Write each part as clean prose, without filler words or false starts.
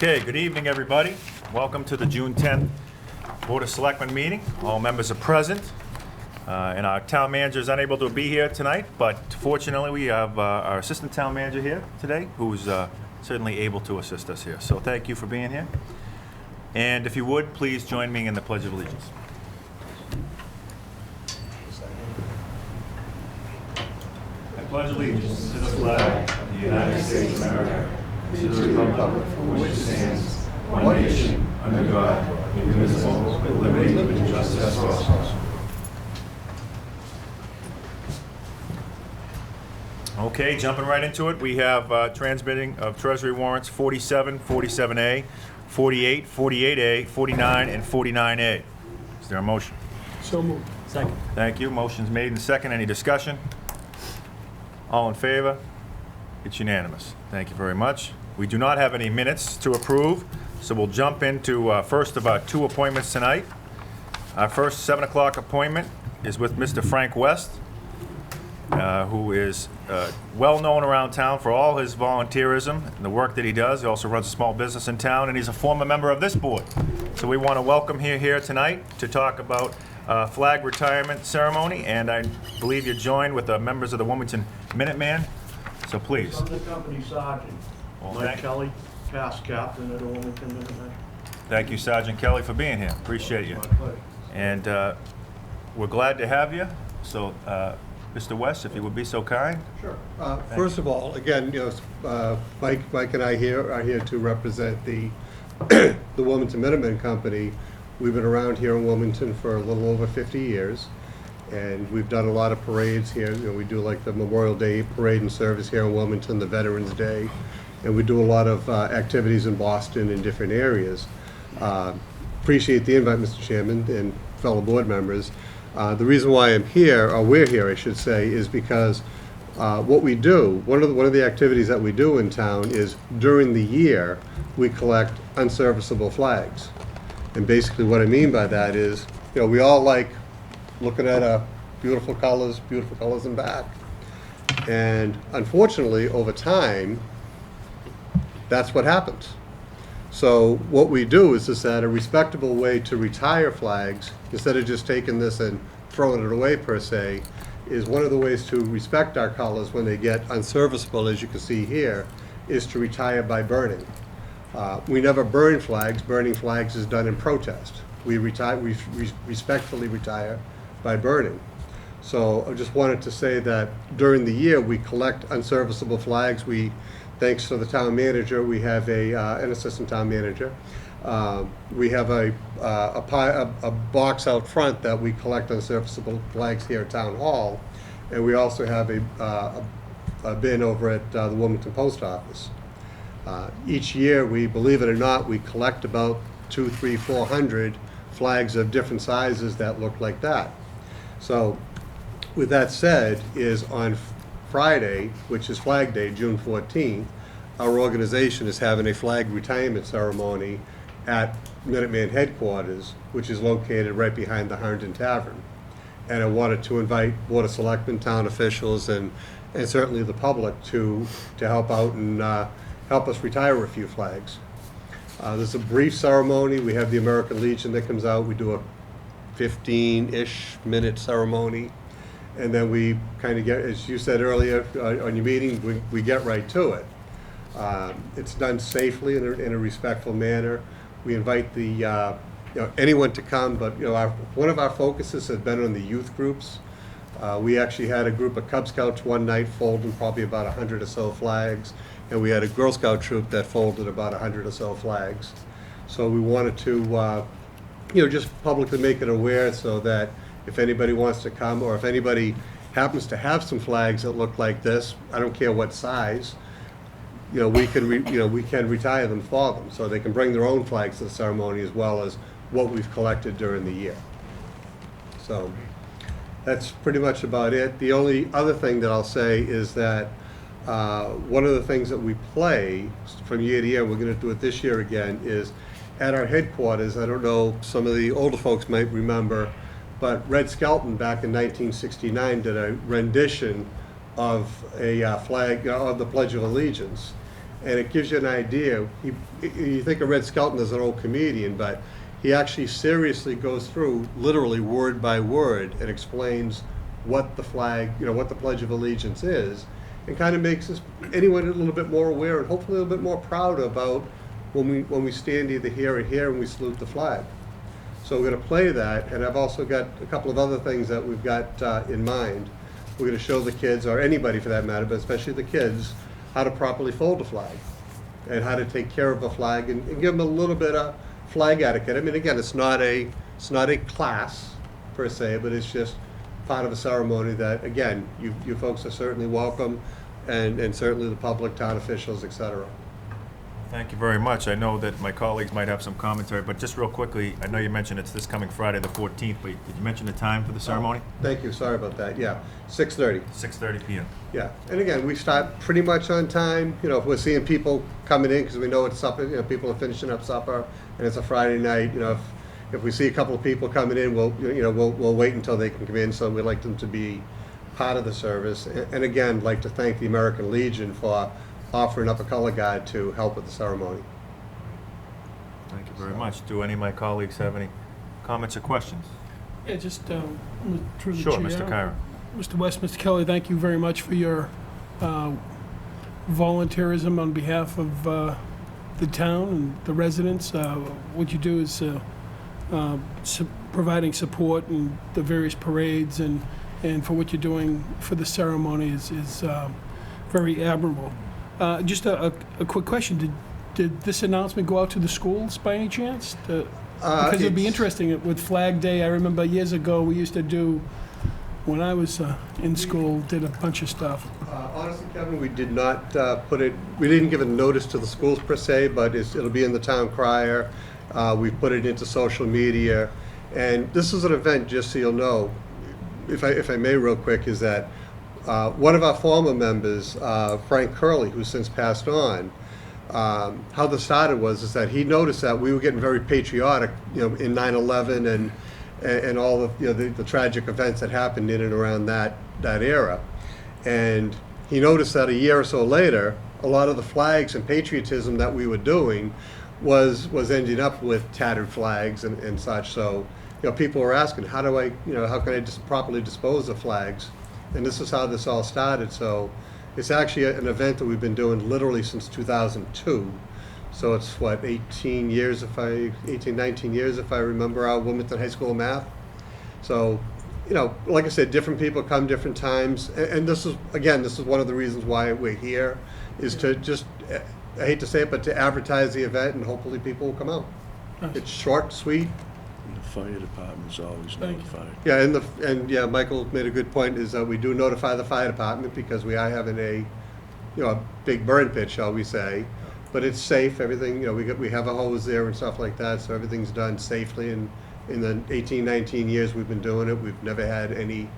Okay, good evening, everybody. Welcome to the June 10th Board of Selectmen meeting. All members are present, and our town manager is unable to be here tonight, but fortunately, we have our assistant town manager here today, who's certainly able to assist us here. So thank you for being here. And if you would, please join me in the Pledge of Allegiance. I pledge allegiance to the flag of the United States of America, to the republic for which it stands, one nation, under God, indivisible, with liberty and justice for all. Okay, jumping right into it, we have transmitting of Treasury warrants 47, 47A, 48, 48A, 49, and 49A. Is there a motion? So moved. Second. Thank you. Motion's made and second. Any discussion? All in favor? It's unanimous. Thank you very much. We do not have any minutes to approve, so we'll jump into first of our two appointments tonight. Our first 7 o'clock appointment is with Mr. Frank West, who is well-known around town for all his volunteerism and the work that he does. He also runs a small business in town, and he's a former member of this board. So we want to welcome him here tonight to talk about flag retirement ceremony, and I believe you're joined with the members of the Wilmington Minuteman. So please. I'm the company sergeant, Well, Mike Kelly, past captain of the Wilmington Minutemen. Thank you, Sergeant Kelly, for being here. Appreciate you. My pleasure. And we're glad to have you. So, Mr. West, if you would be so kind. Sure. First of all, again, Mike and I are here to represent the the Wilmington Minutemen Company. We've been around here in Wilmington for a little over 50 years, and we've done a lot of parades here. We do like the Memorial Day Parade and Service here in Wilmington, the Veterans Day, and we do a lot of activities in Boston in different areas. Appreciate the invite, Mr. Chairman and fellow board members. The reason why I'm here, or we're here, I should say, is because what we do, one of the activities that we do in town is during the year we collect unserviceable flags. And basically what I mean by that is, we all like looking at beautiful colors in back. And unfortunately, over time, that's what happens. So what we do is that a respectable way to retire flags, instead of just taking this and throwing it away per se, is one of the ways to respect our colors when they get unserviceable, as you can see here, is to retire by burning. We never burn flags. Burning flags is done in protest. We respectfully retire by burning. So I just wanted to say that during the year we collect unserviceable flags. Thanks to the town manager, we have an assistant town manager. We have a box out front that we collect unserviceable flags here at Town Hall, and we also have a bin over at the Wilmington Post Office. Each year, believe it or not, we collect about 200, 300, 400 flags of different sizes that look like that. So, with that said, is on Friday, which is Flag Day, June 14th, our organization is having a flag retirement ceremony at Minuteman headquarters, which is located right behind the Harndon Tavern. And I wanted to invite Board of Selectmen, town officials, and certainly the public to help out and help us retire a few flags. There's a brief ceremony. We have the American Legion that comes out. We do a 15-ish minute ceremony. And then we kind of get, as you said earlier on your meeting, we get right to it. It's done safely in a respectful manner. We invite anyone to come, but one of our focuses has been on the youth groups. We actually had a group of Cub Scouts one night folding probably about 100 or so flags, and we had a Girl Scout troop that folded about 100 or so flags. So we wanted to, just publicly make it aware so that if anybody wants to come, or if anybody happens to have some flags that look like this, I don't care what size, we can retire them for them, so they can bring their own flags to the ceremony as well as what we've collected during the year. So that's pretty much about it. The only other thing that I'll say is that one of the things that we play from year to year, we're going to do it this year again, is at our headquarters. I don't know, some of the older folks might remember, but Red Skelton back in 1969 did a rendition of a flag of the Pledge of Allegiance, And it gives you an idea. You think of Red Skelton as an old comedian, but he actually seriously goes through, literally word by word, and explains what the flag, what the Pledge of Allegiance is, and kind of makes anyone a little bit more aware and hopefully a little bit more proud about when we stand either here or here and we salute the flag. So we're going to play that, and I've also got a couple of other things that we've got in mind. We're going to show the kids, or anybody for that matter, but especially the kids, how to properly fold a flag and how to take care of a flag and give them a little bit of flag etiquette. I mean, again, it's not a class per se, but it's just part of a ceremony that, again, you folks are certainly welcome, and certainly the public, town officials, etc. Thank you very much. I know that my colleagues might have some commentary, but just real quickly, I know you mentioned it's this coming Friday, the 14th, but did you mention the time for the ceremony? Thank you, sorry about that, yeah, 6:30. 6:30 p.m. Yeah, and again, we start pretty much on time. If we're seeing people coming in, because we know it's supper, people are finishing up supper, and it's a Friday night, if we see a couple of people coming in, we'll wait until they can come in, so we'd like them to be part of the service. And again, like to thank the American Legion for offering up a color guard to help with the ceremony. Thank you very much. Do any of my colleagues have any comments or questions? Yeah, just through the Sure, chair. Mr. Kyra. Mr. West, Mr. Kelly, thank you very much for your volunteerism on behalf of the town and the residents. What you do is providing support in the various parades, and for what you're doing for the ceremony is very admirable. Just a quick question. Did this announcement go out to the schools by any chance? Because it'd be interesting with Flag Day. I remember years ago we used to do, when I was in school, did a bunch of stuff. Honestly, Kevin, we did not we didn't give a notice to the schools per se, but it'll be in the town crier. We've put it into social media. And this is an event, just so you'll know, if I may real quick, is that one of our former members, Frank Curley, who's since passed on, how this started is that he noticed that we were getting very patriotic, in 9/11 and all of the tragic events that happened in and around that era. And he noticed that a year or so later, a lot of the flags and patriotism that we were doing was ending up with tattered flags and such. So, people were asking, how can I just properly dispose of flags? And this is how this all started. So it's actually an event that we've been doing literally since 2002. So it's 19 years if I remember our Wilmington High School math. So, like I said, different people come different times. And this is one of the reasons why we're here, is to just, I hate to say it, but to advertise the event, and hopefully people will come out. Nice. It's short, sweet. The fire department's always Thank you. notified. Yeah, and Michael made a good point, is that we do notify the fire department because we are having a big burn pit, shall we say. But it's safe, everything, we have a hose there and stuff like that, so everything's done safely. And in the 18, 19 years we've been doing it, we've never had any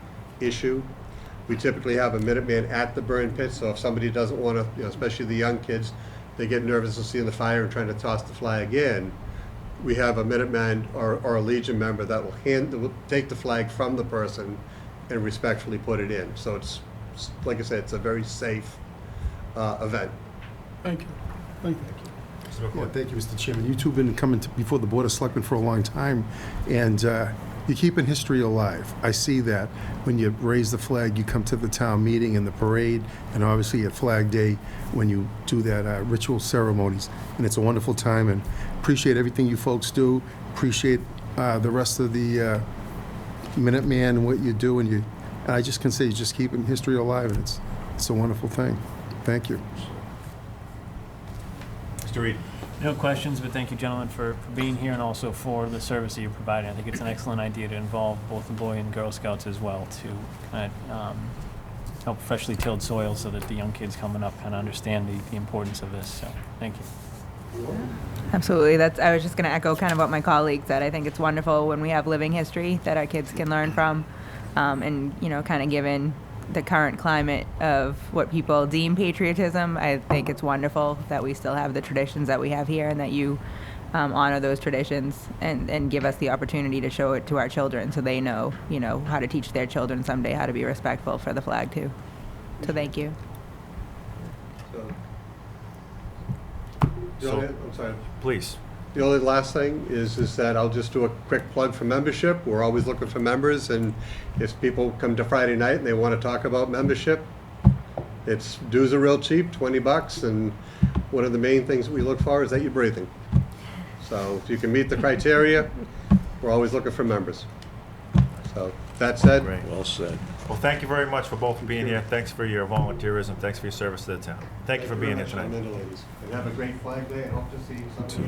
issue. We typically have a Minuteman at the burn pit, so if somebody doesn't want to, especially the young kids, they get nervous of seeing the fire and trying to toss the flag in. We have a Minuteman or a Legion member that will take the flag from the person and respectfully put it in. So it's, like I said, it's a very safe event. Thank you. Thank you. Yeah, thank you, Mr. Chairman. You two have been coming before the Board of Selectmen for a long time, and you're keeping history alive. I see that when you raise the flag, you come to the town meeting and the parade, and obviously at Flag Day when you do that ritual ceremonies, and it's a wonderful time, and appreciate everything you folks do. Appreciate the rest of the Minuteman and what you do, and I just can say you're just keeping history alive, and it's a wonderful thing. Thank you. Mr. Reed. No questions, but thank you, gentlemen, for being here and also for the service that you're providing. I think it's an excellent idea to involve both the Boy and Girl Scouts as well to kind of help freshly tilled soil so that the young kids coming up kind of understand the importance of this. So thank you. Absolutely. I was just going to echo kind of what my colleague said. I think it's wonderful when we have living history that our kids can learn from, and kind of given the current climate of what people deem patriotism, I think it's wonderful that we still have the traditions that we have here, and that you honor those traditions and give us the opportunity to show it to our children, so they know how to teach their children someday how to be respectful for the flag too. So thank you. I'm sorry. Please. The only last thing is that I'll just do a quick plug for membership. We're always looking for members, and if people come to Friday night and they want to talk about membership, dues are real cheap, $20, and one of the main things we look for is that you're breathing. So if you can meet the criteria, we're always looking for members. So that said, Great. Well said. Well, thank you very much for both being here. Thanks for your volunteerism. Thanks for your service to the town. Thank you for being here tonight. ladies. And have a great Flag Day, and hope to see something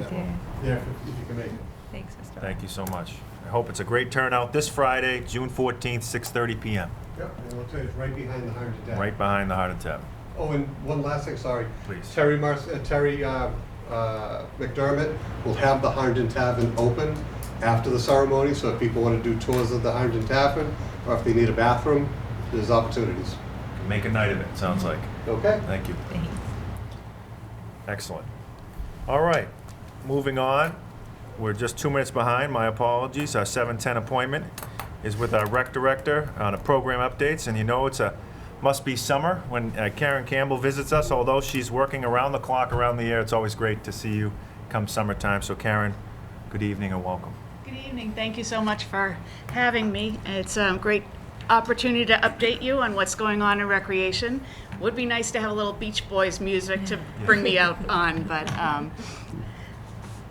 there if you can make it. Thanks, Mr. Thank you so much. I hope it's a great turnout this Friday, June 14th, 6:30 PM, Yep, and I'll tell you, it's right behind the Harrington Tavern. right behind the Heart and Tavern. Oh, and one last thing, sorry. Please. Terry McDermott will have the Harrington Tavern open after the ceremony, so if people want to do tours of the Harrington Tavern, or if they need a bathroom, there's opportunities. Make a night of it, sounds like. Okay? Thank you. Thanks. Excellent. All right, moving on. We're just 2 minutes behind, my apologies. Our 7:10 appointment is with our rec director on a program updates, and you know must be summer when Karen Campbell visits us. Although she's working around the clock around the year, it's always great to see you come summertime. So Karen, good evening and welcome. Good evening. Thank you so much for having me. It's a great opportunity to update you on what's going on in recreation. Would be nice to have a little Beach Boys music to bring me out on, but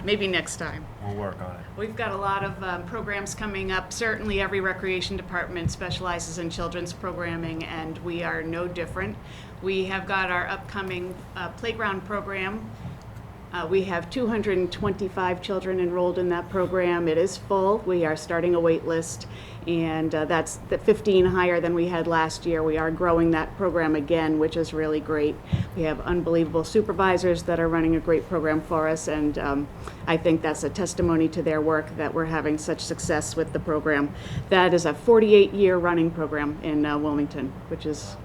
maybe next time. We'll work on it. We've got a lot of programs coming up. Certainly every recreation department specializes in children's programming, and we are no different. We have got our upcoming playground program. We have 225 children enrolled in that program. It is full. We are starting a wait list, and that's 15 higher than we had last year. We are growing that program again, which is really great. We have unbelievable supervisors that are running a great program for us, and I think that's a testimony to their work that we're having such success with the program. That is a 48-year running program in Wilmington, which is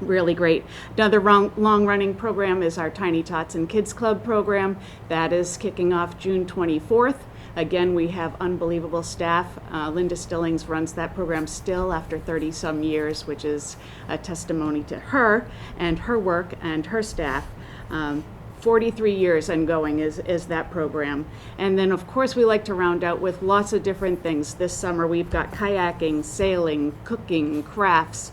really great. Another long-running program is our Tiny Tots and Kids Club program. That is kicking off June 24th. Again, we have unbelievable staff. Linda Stillings runs that program still after 30-some years, which is a testimony to her and her work and her staff. 43 years and going is that program. And then, of course, we like to round out with lots of different things. This summer, we've got kayaking, sailing, cooking, crafts,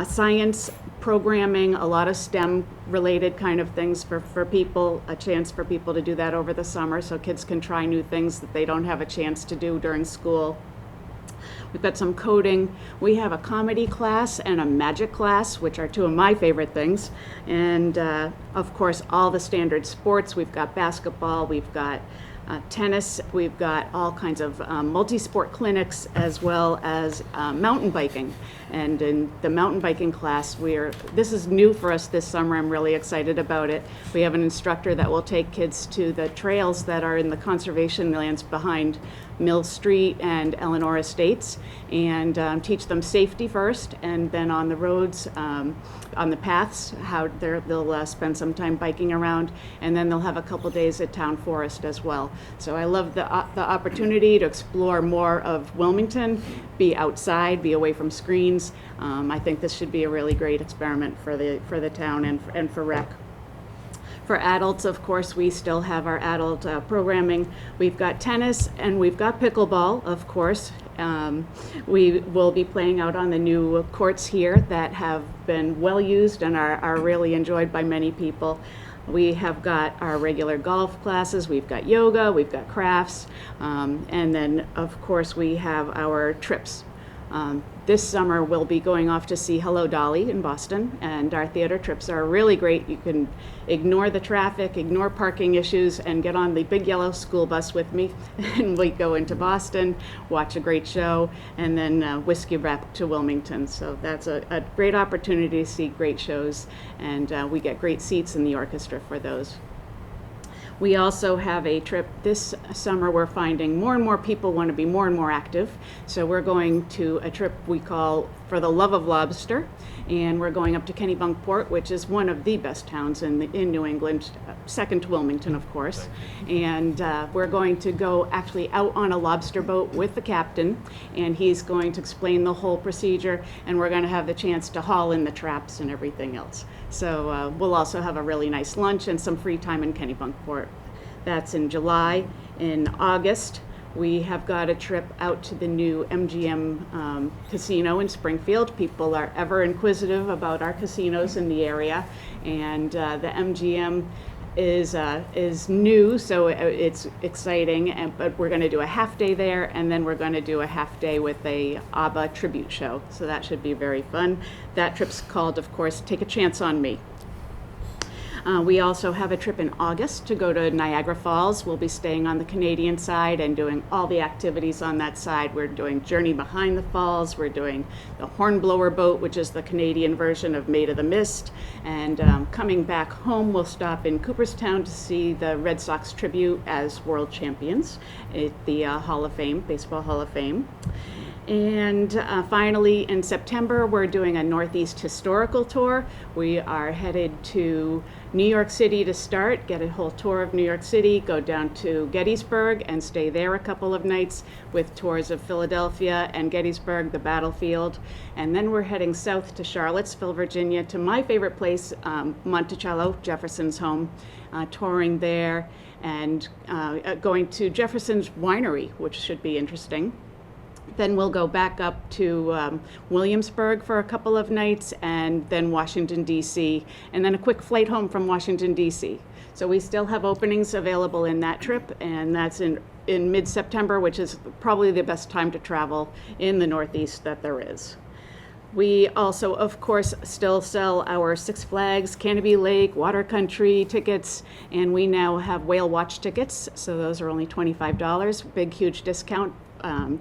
science, programming, a lot of STEM-related kind of things for people, a chance for people to do that over the summer so kids can try new things that they don't have a chance to do during school. We've got some coding. We have a comedy class and a magic class, which are two of my favorite things. And, of course, all the standard sports. We've got basketball, we've got tennis, we've got all kinds of multi-sport clinics, as well as mountain biking. And in the mountain biking class, this is new for us this summer. I'm really excited about it. We have an instructor that will take kids to the trails that are in the conservation lands behind Mill Street and Eleanor Estates, and teach them safety first, and then on the roads, on the paths, how they'll spend some time biking around, and then they'll have a couple days at Town Forest as well. So I love the opportunity to explore more of Wilmington, be outside, be away from screens. I think this should be a really great experiment for the town and for rec. For adults, of course, we still have our adult programming. We've got tennis and we've got pickleball, of course. We will be playing out on the new courts here that have been well used and are really enjoyed by many people. We have got our regular golf classes, we've got yoga, we've got crafts, and then, of course, we have our trips. This summer, we'll be going off to see Hello Dolly in Boston, and our theater trips are really great. You can ignore the traffic, ignore parking issues, and get on the big yellow school bus with me, and we go into Boston, watch a great show, and then whisk you back to Wilmington. So that's a great opportunity to see great shows, and we get great seats in the orchestra for those. We also have a trip this summer. We're finding more and more people want to be more and more active. So we're going to a trip we call For the Love of Lobster. And we're going up to Kennebunkport, which is one of the best towns in New England, second to Wilmington, of course. And we're going to go actually out on a lobster boat with the captain. And he's going to explain the whole procedure. And we're going to have the chance to haul in the traps and everything else. So we'll also have a really nice lunch and some free time in Kennebunkport. That's in July. In August, we have got a trip out to the new MGM casino in Springfield. People are ever inquisitive about our casinos in the area, and the MGM is new, so it's exciting. But we're going to do a half day there, and then we're going to do a half day with a ABBA tribute show. So that should be very fun. That trip's called, of course, Take a Chance on Me. We also have a trip in August to go to Niagara Falls. We'll be staying on the Canadian side and doing all the activities on that side. We're doing Journey Behind the Falls. We're doing the Hornblower Boat, which is the Canadian version of Maid of the Mist. And coming back home, we'll stop in Cooperstown to see the Red Sox tribute as world champions at the Hall of Fame, Baseball Hall of Fame. And finally, in September, we're doing a Northeast Historical Tour. We are headed to New York City to start, get a whole tour of New York City, go down to Gettysburg and stay there a couple of nights with tours of Philadelphia and Gettysburg, the battlefield. And then we're heading south to Charlottesville, Virginia, to my favorite place, Monticello, Jefferson's home, touring there and going to Jefferson's Winery, which should be interesting. Then we'll go back up to Williamsburg for a couple of nights, and then Washington, D.C., and then a quick flight home from Washington, D.C. So we still have openings available in that trip, and that's in mid-September, which is probably the best time to travel in the Northeast that there is. We also, of course, still sell our Six Flags, Canopy Lake, Water Country tickets, and we now have whale watch tickets, so those are only $25, big, huge discount.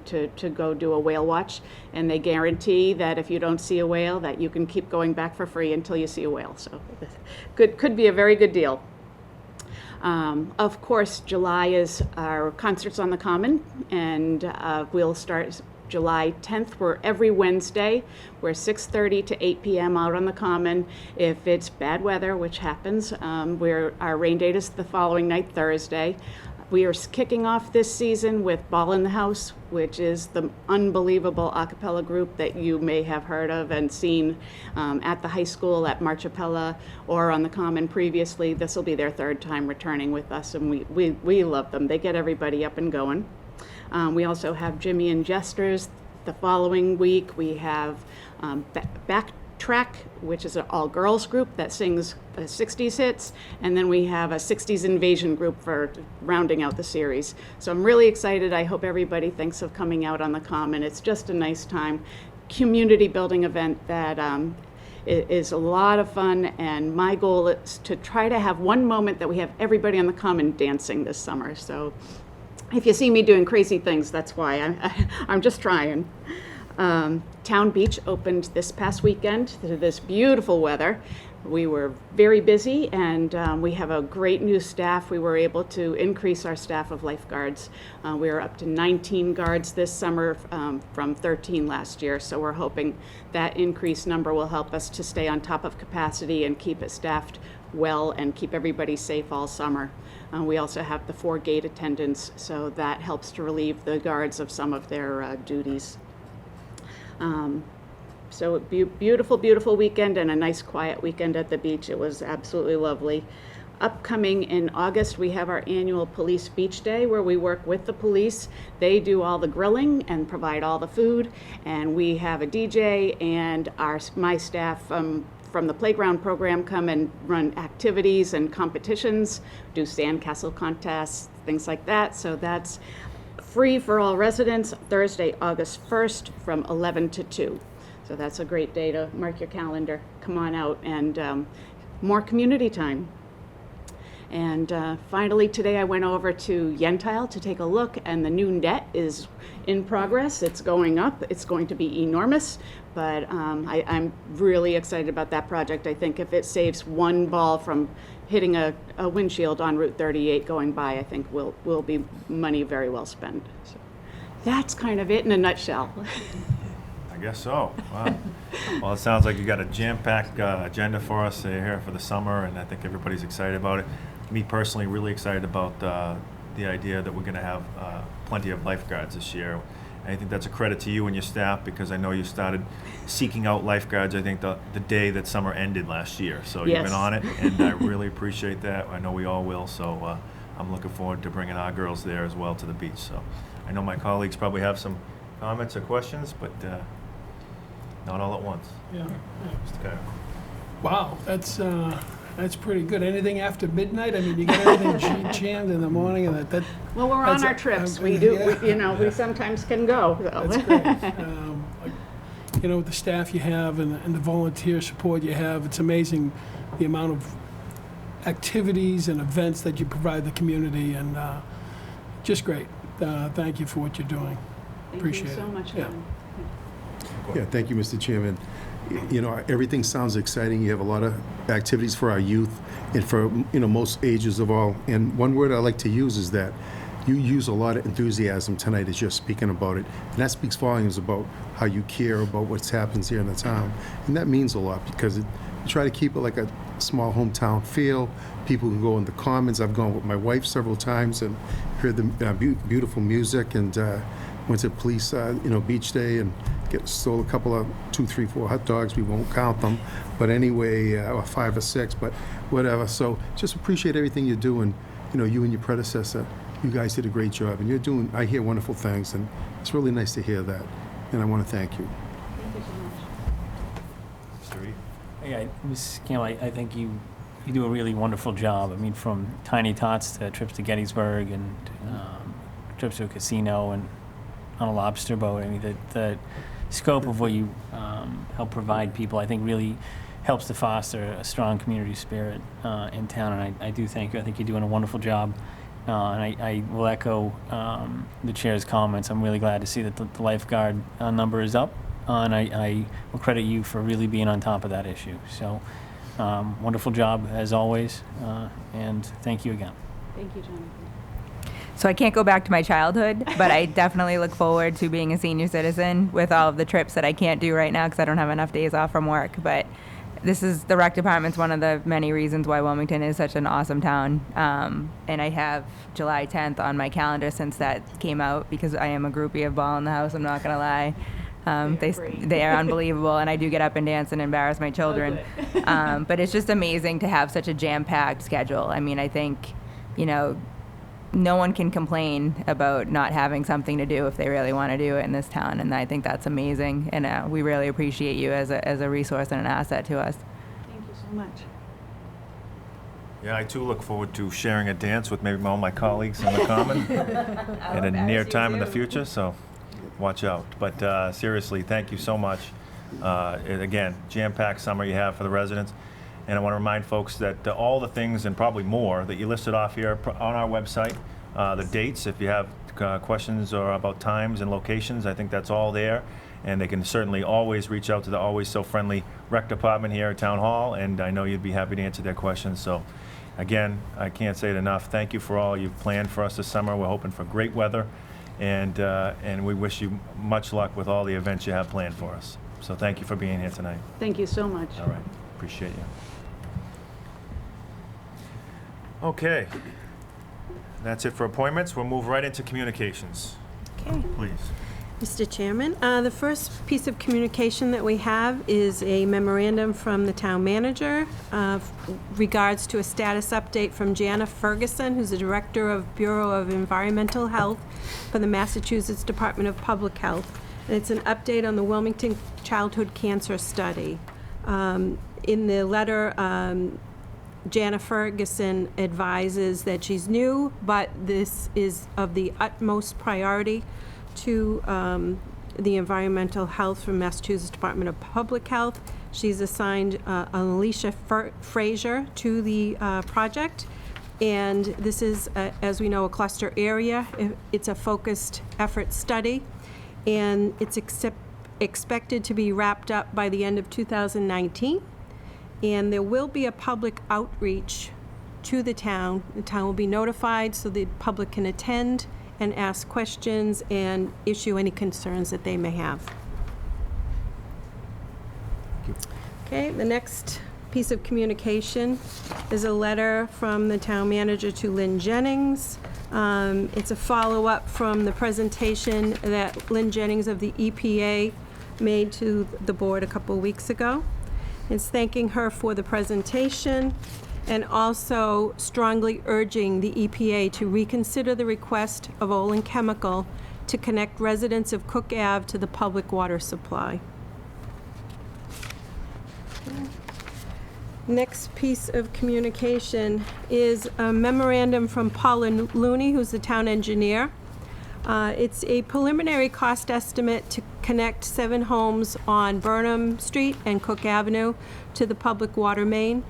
To go do a whale watch, and they guarantee that if you don't see a whale, that you can keep going back for free until you see a whale. So could be a very good deal. Of course, July is our concerts on the Common, and we'll start July 10th. We're every Wednesday. We're 6:30 to 8 p.m. out on the Common. If it's bad weather, which happens, our rain date is the following night, Thursday. We are kicking off this season with Ball in the House, which is the unbelievable a cappella group that you may have heard of and seen at the high school, at Marchapella, or on the Common previously. This will be their third time returning with us, and we love them. They get everybody up and going. We also have Jimmy and Jesters. The following week, we have Backtrack, which is an all-girls group that sings 60s hits, and then we have a 60s invasion group for rounding out the series. So I'm really excited. I hope everybody thinks of coming out on the Common. It's just a nice time, community building event that is a lot of fun, and my goal is to try to have one moment that we have everybody on the Common dancing this summer. So if you see me doing crazy things, that's why. I'm just trying. Town Beach opened this past weekend to this beautiful weather. We were very busy, and we have a great new staff. We were able to increase our staff of lifeguards. We are up to 19 guards this summer from 13 last year, so we're hoping that increased number will help us to stay on top of capacity and keep it staffed well and keep everybody safe all summer. We also have the 4 gate attendants, so that helps to relieve the guards of some of their duties. So beautiful, beautiful weekend, and a nice quiet weekend at the beach. It was absolutely lovely. Upcoming in August, we have our annual Police Beach Day, where we work with the police. They do all the grilling and provide all the food, and we have a DJ, and my staff from the playground program come and run activities and competitions, do sandcastle contests, things like that. So that's free for all residents, Thursday, August 1st from 11 to 2. So that's a great day to mark your calendar. Come on out, and more community time. And finally, today I went over to Yentile to take a look, and the new net is in progress. It's going up. It's going to be enormous, but I'm really excited about that project. I think if it saves one ball from hitting a windshield on Route 38 going by, I think will be money very well spent. So that's kind of it in a nutshell. I guess so. Wow. Well, it sounds like you got a jam-packed agenda for us here for the summer, and I think everybody's excited about it. Me personally, really excited about the idea that we're going to have plenty of lifeguards this year. I think that's a credit to you and your staff, because I know you started seeking out lifeguards, I think, the day that summer ended last year. So you've Yes. been on it, and I really appreciate that. I know we all will, so I'm looking forward to bringing our girls there as well to the beach. So I know my colleagues probably have some comments or questions, but not all at once. Yeah. Mr. Kyle. Wow, that's pretty good. Anything after midnight? I mean, you got everything jammed in the morning, and that Well, we're on That's our a- trips. yeah. We do, we sometimes can go. So. that's great. Like, with the staff you have and the volunteer support you have, it's amazing the amount of activities and events that you provide the community, and just great. Thank you for what you're doing. Thank Appreciate you so it. much, Yeah. Glenn. Yeah, thank you, Mr. Chairman. Everything sounds exciting. You have a lot of activities for our youth and for, most ages of all. And one word I like to use is that you use a lot of enthusiasm tonight as you're speaking about it. And that speaks volumes about how you care about what happens here in the town. And that means a lot, because you try to keep it like a small hometown feel. People can go in the commons. I've gone with my wife several times and heard the beautiful music, and went to police, beach day, and stole a couple of 2, 3, 4 hot dogs. We won't count them, but anyway, or 5 or 6, but whatever. So just appreciate everything you're doing. You and your predecessor, you guys did a great job, and I hear wonderful things, and it's really nice to hear that. And I want to thank you. Thank you so much. Mr. Reed? Yeah, Ms. Campbell, I think you do a really wonderful job. I mean, from tiny tots to trips to Gettysburg and trips to a casino and on a lobster boat. I mean, the scope of what you help provide people, I think, really helps to foster a strong community spirit in town, and I do thank you. I think you're doing a wonderful job, and I will echo the chair's comments. I'm really glad to see that the lifeguard number is up, and I will credit you for really being on top of that issue. So, wonderful job as always, and thank you again. Thank you, Jonathan. So I can't go back to my childhood, but I definitely look forward to being a senior citizen with all of the trips that I can't do right now because I don't have enough days off from work. But the rec department's one of the many reasons why Wilmington is such an awesome town. And I have July 10th on my calendar since that came out, because I am a groupie of Ball in the House, I'm not going to lie. They are unbelievable, and I do get up and dance and embarrass my children. But it's just amazing to have such a jam-packed schedule. I mean, I think, no one can complain about not having something to do if they really want to do it in this town, and I think that's amazing, and we really appreciate you as a resource and an asset to us. Thank you so much. Yeah, I too look forward to sharing a dance with maybe all my colleagues in the common in a near time in the future, so watch out. But seriously, thank you so much. Again, jam-packed summer you have for the residents. And I want to remind folks that all the things, and probably more, that you listed off here on our website, the dates, if you have questions or about times and locations, I think that's all there. And they can certainly always reach out to the always so friendly rec department here at Town Hall, and I know you'd be happy to answer their questions. So again, I can't say it enough. Thank you for all you've planned for us this summer. We're hoping for great weather, and we wish you much luck with all the events you have planned for us. So thank you for being here tonight. Thank you so much. All right, appreciate you. Okay, that's it for appointments. We'll move right into communications, Okay, please. Mr. Chairman, the first piece of communication that we have is a memorandum from the town manager regards to a status update from Jana Ferguson, who's the Director of Bureau of Environmental Health for the Massachusetts Department of Public Health. And it's an update on the Wilmington Childhood Cancer Study. In the letter, Jana Ferguson advises that she's new, but this is of the utmost priority to the environmental health from Massachusetts Department of Public Health. She's assigned Alicia Frazier to the project, and this is, as we know, a cluster area. It's a focused effort study, and it's expected to be wrapped up by the end of 2019. And there will be a public outreach to the town. The town will be notified so the public can attend and ask questions and issue any concerns that they may have. Okay, the next piece of communication is a letter from the town manager to Lynn Jennings It's a follow-up from the presentation that Lynn Jennings of the EPA made to the board a couple weeks ago. It's thanking her for the presentation and also strongly urging the EPA to reconsider the request of Olin Chemical to connect residents of Cook Ave to the public water supply. Next piece of communication is a memorandum from Paula Looney, who's the town engineer. It's a preliminary cost estimate to connect 7 homes on Burnham Street and Cook Avenue to the public water main.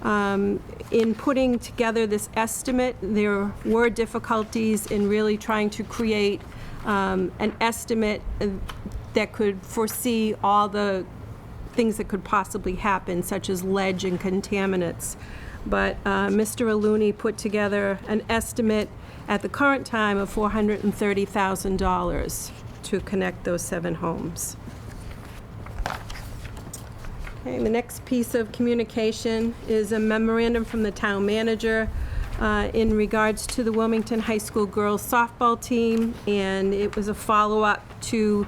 In putting together this estimate, there were difficulties in really trying to create an estimate that could foresee all the things that could possibly happen, such as ledge and contaminants. But Mr. Looney put together an estimate at the current time of $430,000 to connect those 7 homes. Okay, the next piece of communication is a memorandum from the town manager in regards to the Wilmington High School girls softball team, and it was a follow-up to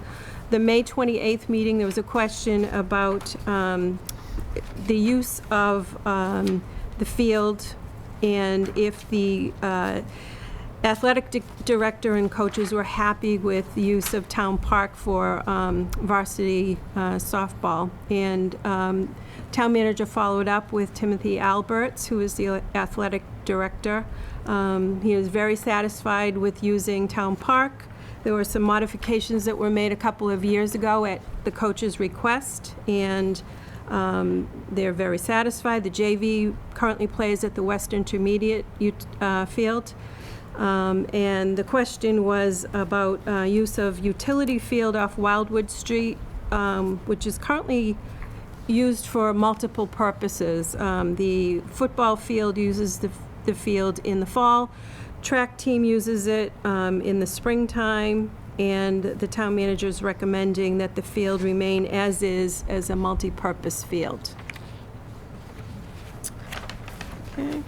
the May 28th meeting. There was a question about the use of the field and if the athletic director and coaches were happy with the use of Town Park for varsity softball. And town manager followed up with Timothy Alberts, who is the athletic director. He was very satisfied with using Town Park. There were some modifications that were made a couple of years ago at the coach's request, and they're very satisfied. The JV currently plays at the West Intermediate field. And the question was about use of utility field off Wildwood Street, which is currently used for multiple purposes. The football field uses the field in the fall. Track team uses it in the springtime, and the town manager is recommending that the field remain as is, as a multi-purpose field. Okay.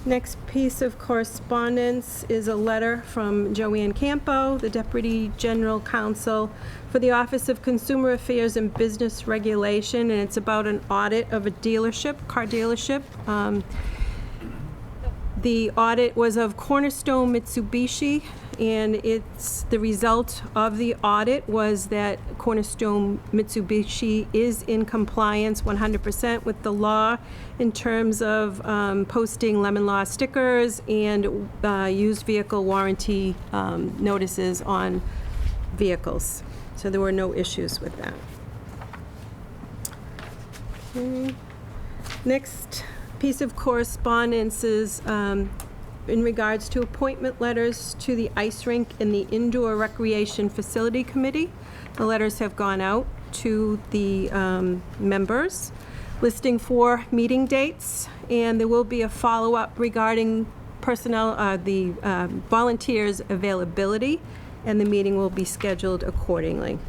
Next piece of correspondence is a letter from Joanne Campo, the Deputy General Counsel for the Office of Consumer Affairs and Business Regulation, and it's about an audit of a dealership, car dealership. The audit was of Cornerstone Mitsubishi, and it's the result of the audit was that Cornerstone Mitsubishi is in compliance 100% with the law in terms of posting lemon law stickers and used vehicle warranty notices on vehicles. So there were no issues with that. Okay. Next piece of correspondence is in regards to appointment letters to the ice rink and the Indoor Recreation Facility Committee. The letters have gone out to the members, listing 4 meeting dates, and there will be a follow-up regarding personnel, the volunteers' availability, and the meeting will be scheduled accordingly.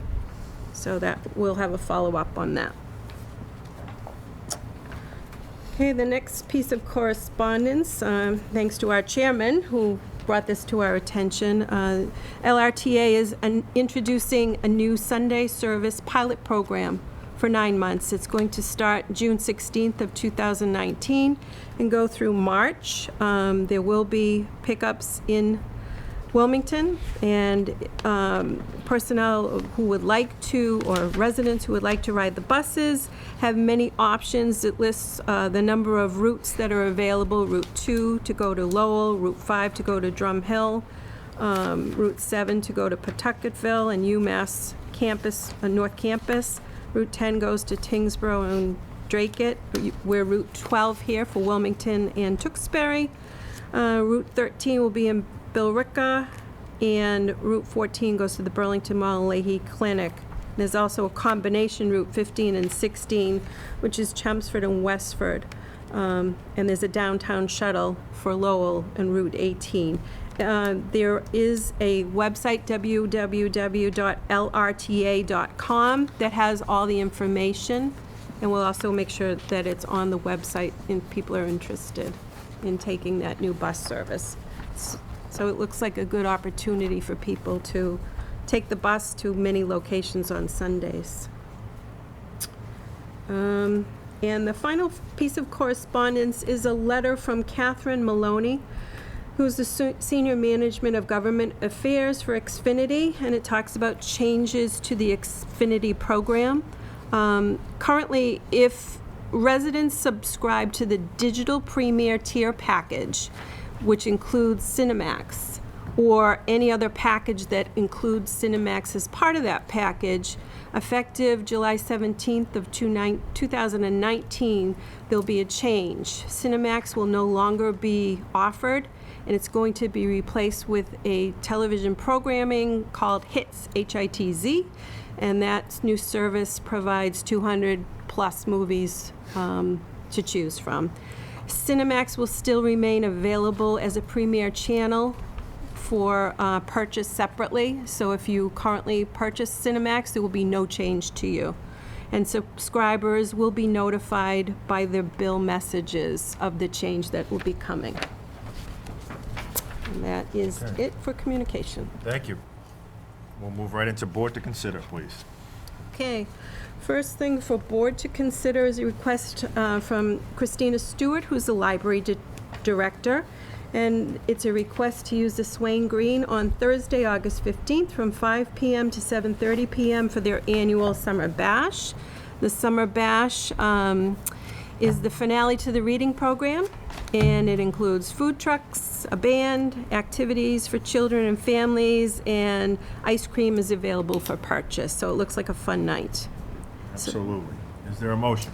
So that we'll have a follow-up on that. Okay, the next piece of correspondence, thanks to our chairman who brought this to our attention. LRTA is introducing a new Sunday service pilot program for 9 months. It's going to start June 16th of 2019 and go through March. There will be pickups in Wilmington, and personnel who would like to, or residents who would like to ride the buses, have many options. It lists the number of routes that are available: Route 2 to go to Lowell, Route 5 to go to Drum Hill, Route 7 to go to Pawtucketville and UMass campus, North Campus. Route 10 goes to Tingsboro and Dracut. We're Route 12 here for Wilmington and Tewksbury. Route 13 will be in Billerica, and Route 14 goes to the Burlington Mall and Leahy Clinic. There's also a combination Route 15 and 16, which is Chelmsford and Westford. And there's a downtown shuttle for Lowell and Route 18. There is a website, www.lrta.com, that has all the information, and we'll also make sure that it's on the website if people are interested in taking that new bus service. So it looks like a good opportunity for people to take the bus to many locations on Sundays. And the final piece of correspondence is a letter from Catherine Maloney, who's the Senior Management of Government Affairs for Xfinity, and it talks about changes to the Xfinity program. Currently, if residents subscribe to the Digital Premier Tier package, which includes Cinemax, or any other package that includes Cinemax as part of that package, effective July 17th of 2019, there'll be a change. Cinemax will no longer be offered, and it's going to be replaced with a television programming called HITZ, H-I-T-Z, and that new service provides 200-plus movies to choose from. Cinemax will still remain available as a premier channel for purchase separately. So if you currently purchase Cinemax, there will be no change to you. And subscribers will be notified by their bill messages of the change that will be coming. And that is Okay. it for communication. Thank you. We'll move right into board to consider, please. Okay, first thing for board to consider is a request from Christina Stewart, who's the library director. And it's a request to use the Swain Green on Thursday, August 15th from 5 p.m. to 7:30 p.m. for their annual Summer Bash. The Summer Bash is the finale to the reading program, and it includes food trucks, a band, activities for children and families, and ice cream is available for purchase. So it looks like a fun night. Absolutely. Is there a motion?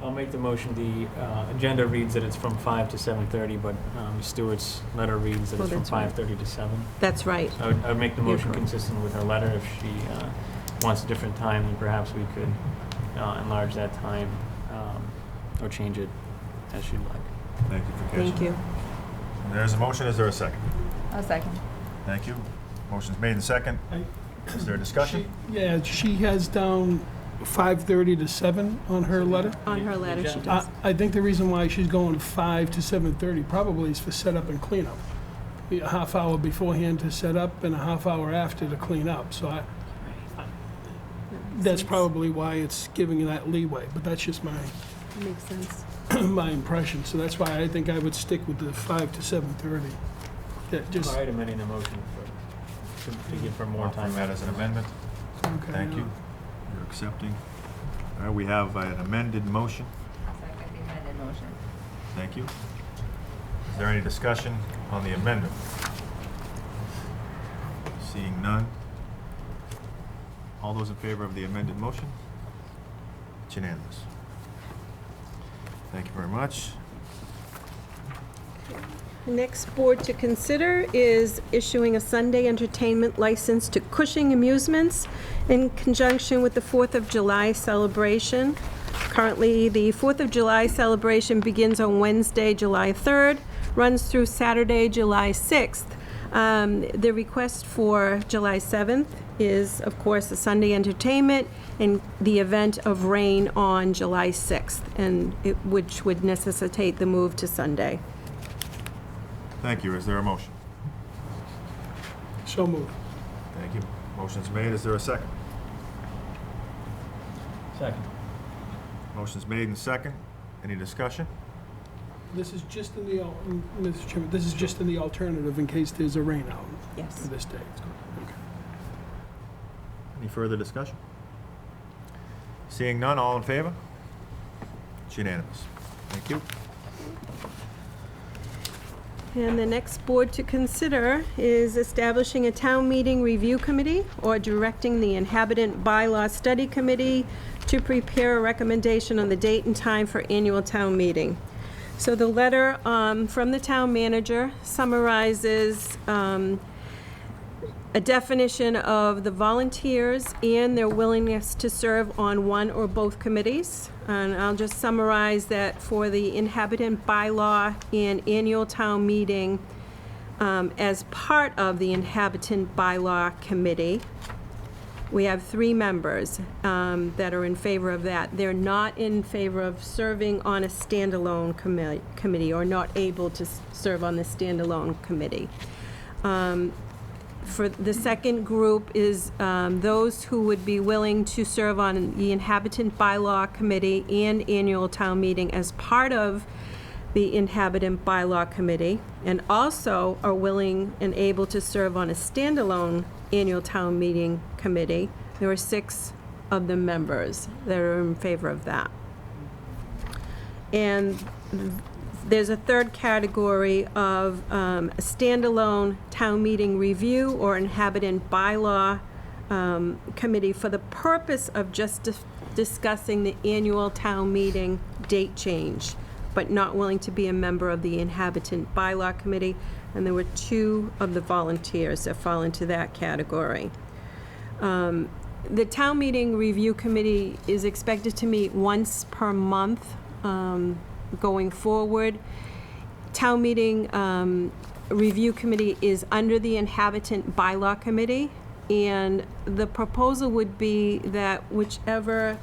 I'll make the motion. The agenda reads that it's from 5 to 7:30, but Stewart's letter reads that Oh, it's from that's right. 5:30 to 7. That's right. I would make the You're motion correct. consistent with her letter. If she wants a different time, then perhaps we could enlarge that time or change it as she'd like. Thank you for catching Thank you. that. There's a motion. Is there a second? I'll second. Thank you. Motion's made and second. Is there a discussion? Yeah, she has down 5:30 to 7 on her letter. On her letter, she I does. I think the reason why she's going 5 to 7:30 probably is for setup and cleanup. A half hour beforehand to set up and a half hour after to clean up. So that's probably why it's giving that leeway, but that's just Makes sense. my impression. So that's why I think I would stick with the 5 to 7:30. Yeah, just, All right, amending the motion to give her more time. That as an amendment. okay. Thank you. You're accepting. All right, we have an amended motion. I'll second the amended motion. Thank you. Is there any discussion on the amendment? Seeing none. All those in favor of the amended motion? It's unanimous. Thank you very much. The next board to consider is issuing a Sunday entertainment license to Cushing Amusements in conjunction with the 4th of July celebration. Currently, the 4th of July celebration begins on Wednesday, July 3rd, runs through Saturday, July 6th. The request for July 7th is, of course, a Sunday entertainment and the event of rain on July 6th, which would necessitate the move to Sunday. Thank you. Is there a motion? So moved. Thank you. Motion's made. Is there a second? Second. Motion's made and second. Any discussion? This is just in the, Mr. Chairman, this is just in the alternative in case there's a rain out Yes. for this day. Okay. Any further discussion? Seeing none, all in favor? It's unanimous. Thank you. And the next board to consider is establishing a town meeting review committee or directing the inhabitant bylaw study committee to prepare a recommendation on the date and time for annual town meeting. So the letter from the town manager summarizes a definition of the volunteers and their willingness to serve on one or both committees. And I'll just summarize that for the inhabitant bylaw and annual town meeting, as part of the inhabitant bylaw committee, we have 3 members that are in favor of that. They're not in favor of serving on a standalone committee or not able to serve on the standalone committee. For the second group is those who would be willing to serve on the Inhabitant Bylaw Committee and Annual Town Meeting as part of the Inhabitant Bylaw Committee, and also are willing and able to serve on a standalone Annual Town Meeting Committee. There are 6 of the members that are in favor of that. And there's a third category of a standalone town meeting review or inhabitant bylaw committee for the purpose of just discussing the annual town meeting date change, but not willing to be a member of the inhabitant bylaw committee. And there were 2 of the volunteers that fall into that category. The town meeting review committee is expected to meet once per month going forward. Town meeting review committee is under the inhabitant bylaw committee, and the proposal would be that whichever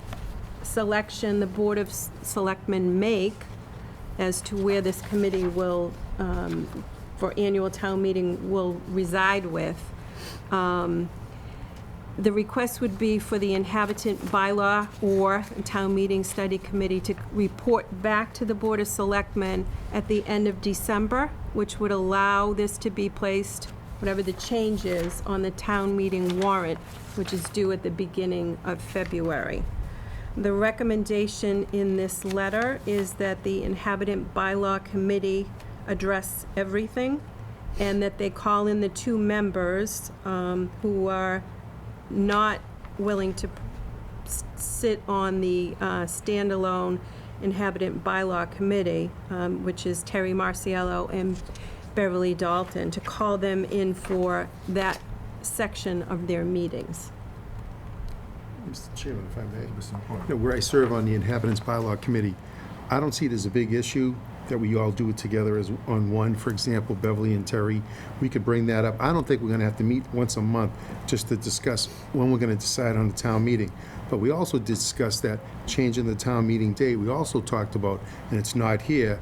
selection the Board of Selectmen make as to where this committee will, for annual town meeting, will reside with, the request would be for the inhabitant bylaw or town meeting study committee to report back to the Board of Selectmen at the end of December, which would allow this to be placed, whatever the change is, on the town meeting warrant, which is due at the beginning of February. The recommendation in this letter is that the inhabitant bylaw committee address everything, and that they call in the 2 members who are not willing to sit on the standalone inhabitant bylaw committee, which is Terry Marciello and Beverly Dalton, to call them in for that section of their meetings. Mr. Chairman, if I may. Mr. McCoy. You know, where I serve on the Inhabitants Bylaw Committee, I don't see it as a big issue that we all do it together as on one. For example, Beverly and Terry, we could bring that up. I don't think we're going to have to meet once a month just to discuss when we're going to decide on the town meeting. But we also discussed that changing the town meeting date. We also talked about, and it's not here,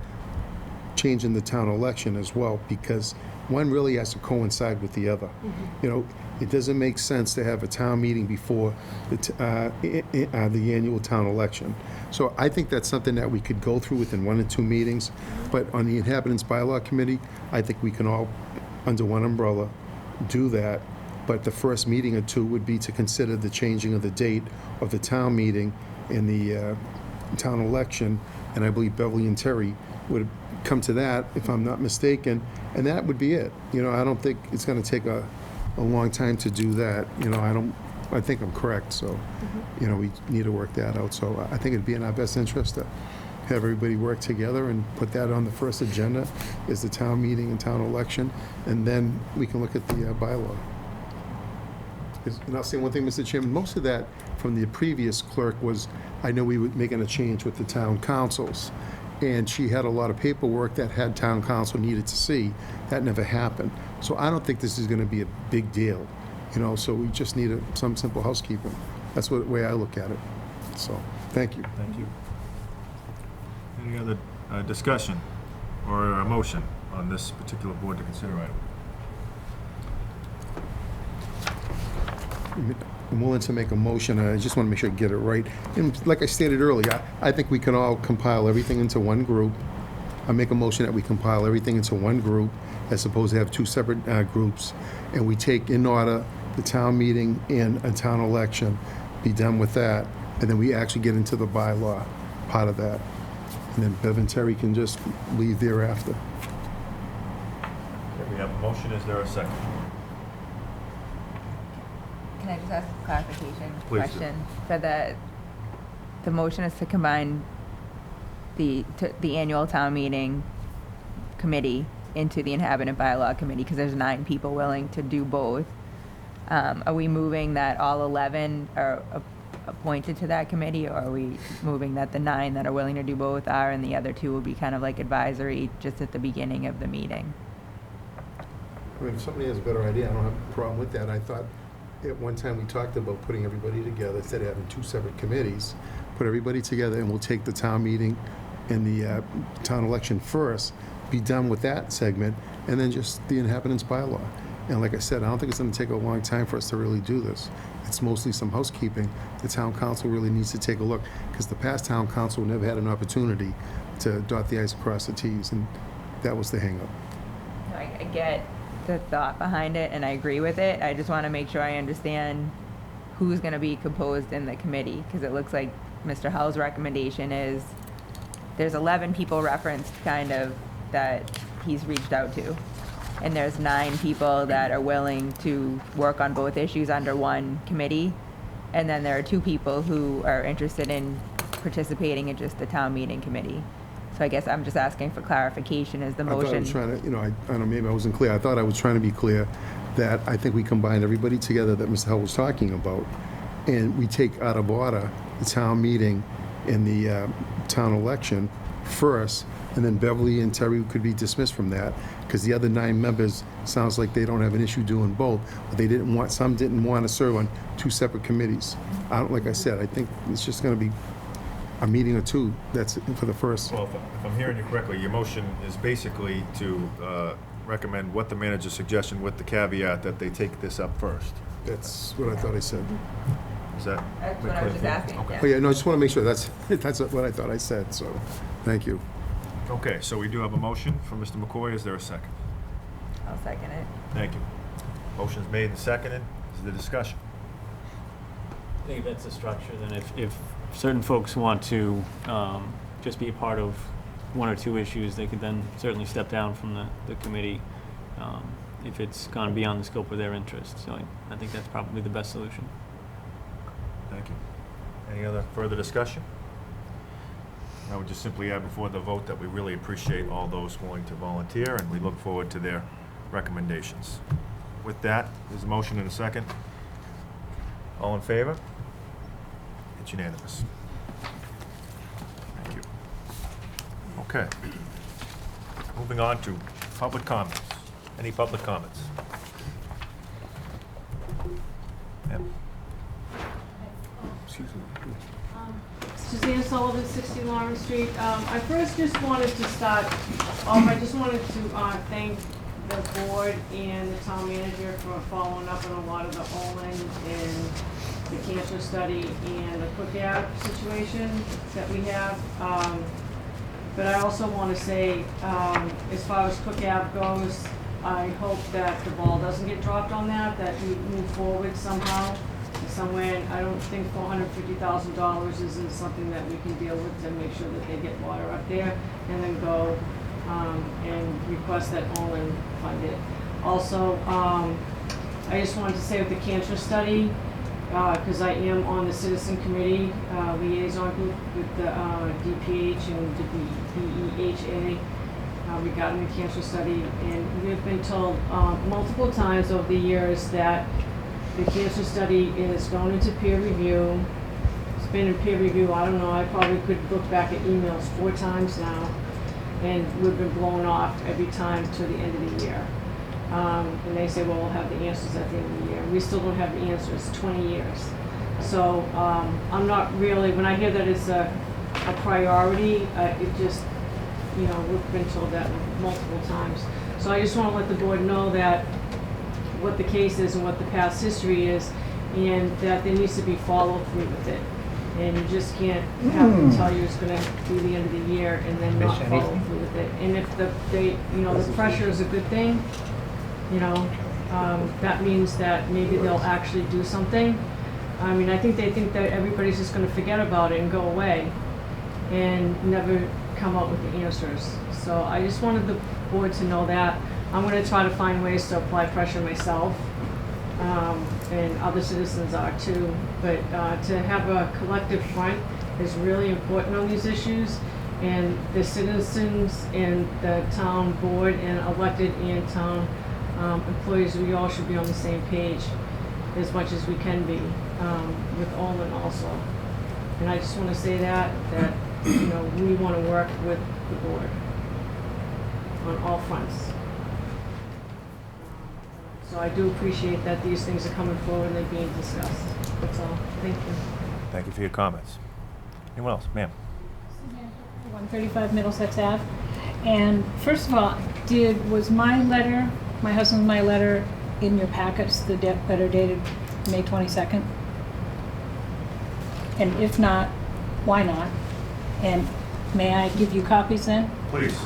changing the town election as well, because one really has to coincide with the other. You know, it doesn't make sense to have a town meeting before the annual town election. So I think that's something that we could go through within 1 or 2 meetings. But on the Inhabitants Bylaw Committee, I think we can all, under one umbrella, do that. But the first meeting or 2 would be to consider the changing of the date of the town meeting and the town election. And I believe Beverly and Terry would come to that, if I'm not mistaken, and that would be it. You know, I don't think it's going to take a long time to do that. You know, I think I'm correct, so, you know, we need to work that out. So I think it'd be in our best interest to have everybody work together and put that on the first agenda is the town meeting and town election, and then we can look at the bylaw. And I'll say one thing, Mr. Chairman, most of that from the previous clerk was, I know we were making a change with the town councils, and she had a lot of paperwork that had town council needed to see. That never happened. So I don't think this is going to be a big deal, you know, so we just need some simple housekeeping. That's the way I look at it. So, thank you. Thank you. Any other discussion or a motion on this particular board to consider item? I'm willing to make a motion. I just want to make sure I get it right. And like I stated earlier, I think we can all compile everything into one group. I make a motion that we compile everything into one group as opposed to have 2 separate groups. And we take in order the town meeting and a town election, be done with that. And then we actually get into the bylaw part of that. And then Bev and Terry can just leave thereafter. Okay, we have a motion. Is there a second? Can I just ask a clarification Please do. question? So the motion is to combine the annual town meeting committee into the inhabitant bylaw committee, because there's 9 people willing to do both. Are we moving that all 11 are appointed to that committee, or are we moving that the 9 that are willing to do both are, and the other 2 will be kind of like advisory just at the beginning of the meeting? I mean, if somebody has a better idea, I don't have a problem with that. I thought at one time we talked about putting everybody together instead of having 2 separate committees. Put everybody together and we'll take the town meeting and the town election first, be done with that segment, and then just the inhabitants bylaw. And like I said, I don't think it's gonna take a long time for us to really do this. It's mostly some housekeeping. The town council really needs to take a look, because the past town council never had an opportunity to dot the i's across the t's, and that was the hangup. I get the thought behind it, and I agree with it. I just want to make sure I understand who's going to be composed in the committee, because it looks like Mr. Hull's recommendation is there's 11 people referenced kind of that he's reached out to, and there's 9 people that are willing to work on both issues under one committee, and then there are 2 people who are interested in participating in just the town meeting committee. So I guess I'm just asking for clarification. Is the I thought I motion? was trying to, I don't know, maybe I wasn't clear. I thought I was trying to be clear that I think we combine everybody together that Mr. Hull was talking about, and we take out of order the town meeting and the town election first, and then Beverly and Terry could be dismissed from that, because the other 9 members, sounds like they don't have an issue doing both, but they didn't want, some didn't want to serve on 2 separate committees. Like I said, I think it's just going to be a meeting or 2, that's for the first. Well, if I'm hearing you correctly, your motion is basically to recommend what the manager's suggestion with the caveat that they take this up first. That's what I thought I said. Is that? That's what I was just asking. Okay. Oh, yeah, no, I just want to make sure that's what I thought I said, so, thank you. Okay, so we do have a motion from Mr. McCoy. Is there a second? I'll second it. Thank you. Motion's made and seconded. Is there discussion? I think if that's the structure, then if certain folks want to just be a part of 1 or 2 issues, they could then certainly step down from the committee if it's gone beyond the scope of their interest. So I think that's probably the best solution. Thank you. Any other further discussion? I would just simply add before the vote that we really appreciate all those willing to volunteer, and we look forward to their recommendations. With that, there's a motion and a second. All in favor? It's unanimous. Thank you. Okay. Moving on to public comments. Any public comments? Ma'am? Excuse me. Suzanne Sullivan, 60 Lawrence Street. I first just wanted to start off, I just wanted to thank the board and the town manager for following up on a lot of the Olin and the cancer study and the Cook Ave situation that we have. But I also want to say, as far as Cook Ave goes, I hope that the ball doesn't get dropped on that we move forward somehow, somewhere. I don't think $450,000 isn't something that we can deal with to make sure that they get water up there, and then go and request that Olin fund it. Also, I just wanted to say with the cancer study, because I am on the citizen committee liaison group with the DPH and the BEHA regarding the cancer study, and we've been told multiple times over the years that the cancer study is going into peer review. It's been in peer review, I don't know, I probably could look back at emails 4 times now, and we've been blown off every time to the end of the year. And they say, well, we'll have the answers at the end of the year. We still don't have the answers, 20 years. So I'm not really, when I hear that it's a priority, it just, we've been told that multiple times. So I just want to let the board know that what the case is and what the past history is, and that there needs to be follow through with it. And you just can't have them tell you it's going to be the end of the year and then not follow through with it. And if the pressure is a good thing, that means that maybe they'll actually do something. I mean, I think they think that everybody's just going to forget about it and go away and never come up with the answers. So I just wanted the board to know that. I'm going to try to find ways to apply pressure myself, and other citizens are too. But to have a collective front is really important on these issues, and the citizens and the town board and elected and town employees, we all should be on the same page as much as we can be with Olin also. And I just want to say that we want to work with the board on all fronts. So I do appreciate that these things are coming forward and they're being discussed. That's all. Thank you. Thank you for your comments. Anyone else? Ma'am? 135 Middlesex Ave. And first of all, was my letter, my husband's my letter, in your packets, the letter dated May 22nd? And if not, why not? And may I give you copies then? Please.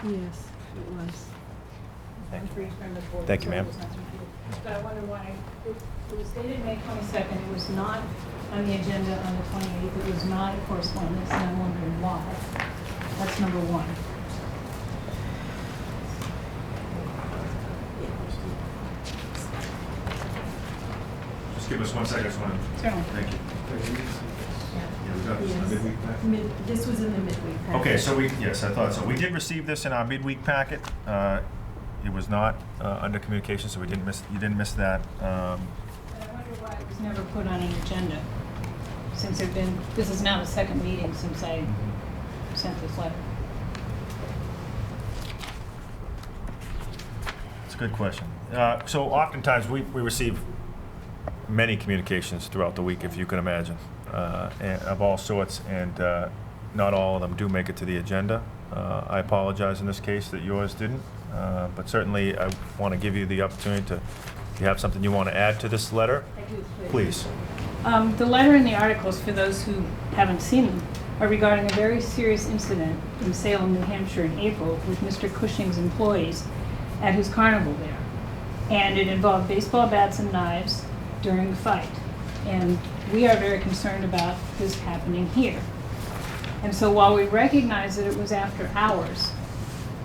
Yes, it was. Thank you, ma'am. But I wonder why, it was dated May 22nd, it was not on the agenda on the 28th, it was not a correspondence, and I'm wondering why. That's number one. Just give us 1 second, I just want to, Certainly. thank you. Yeah, we got this in the midweek packet? This was in the midweek packet. Okay, so yes, I thought so. We did receive this in our midweek packet. It was not under communication, so you didn't miss that. But I wonder why it was never put on an agenda, since this is now the second meeting since I sent this letter. It's a good question. So oftentimes, we receive many communications throughout the week, if you can imagine, and of all sorts, and not all of them do make it to the agenda. I apologize in this case that yours didn't, but certainly I want to give you the opportunity to, if you have something you want to add to this letter, I do, please. The letter and the articles, for those who haven't seen them, are regarding a very serious incident in Salem, New Hampshire in April with Mr. Cushing's employees at his carnival there. And it involved baseball bats and knives during the fight. And we are very concerned about this happening here. And so while we recognize that it was after hours,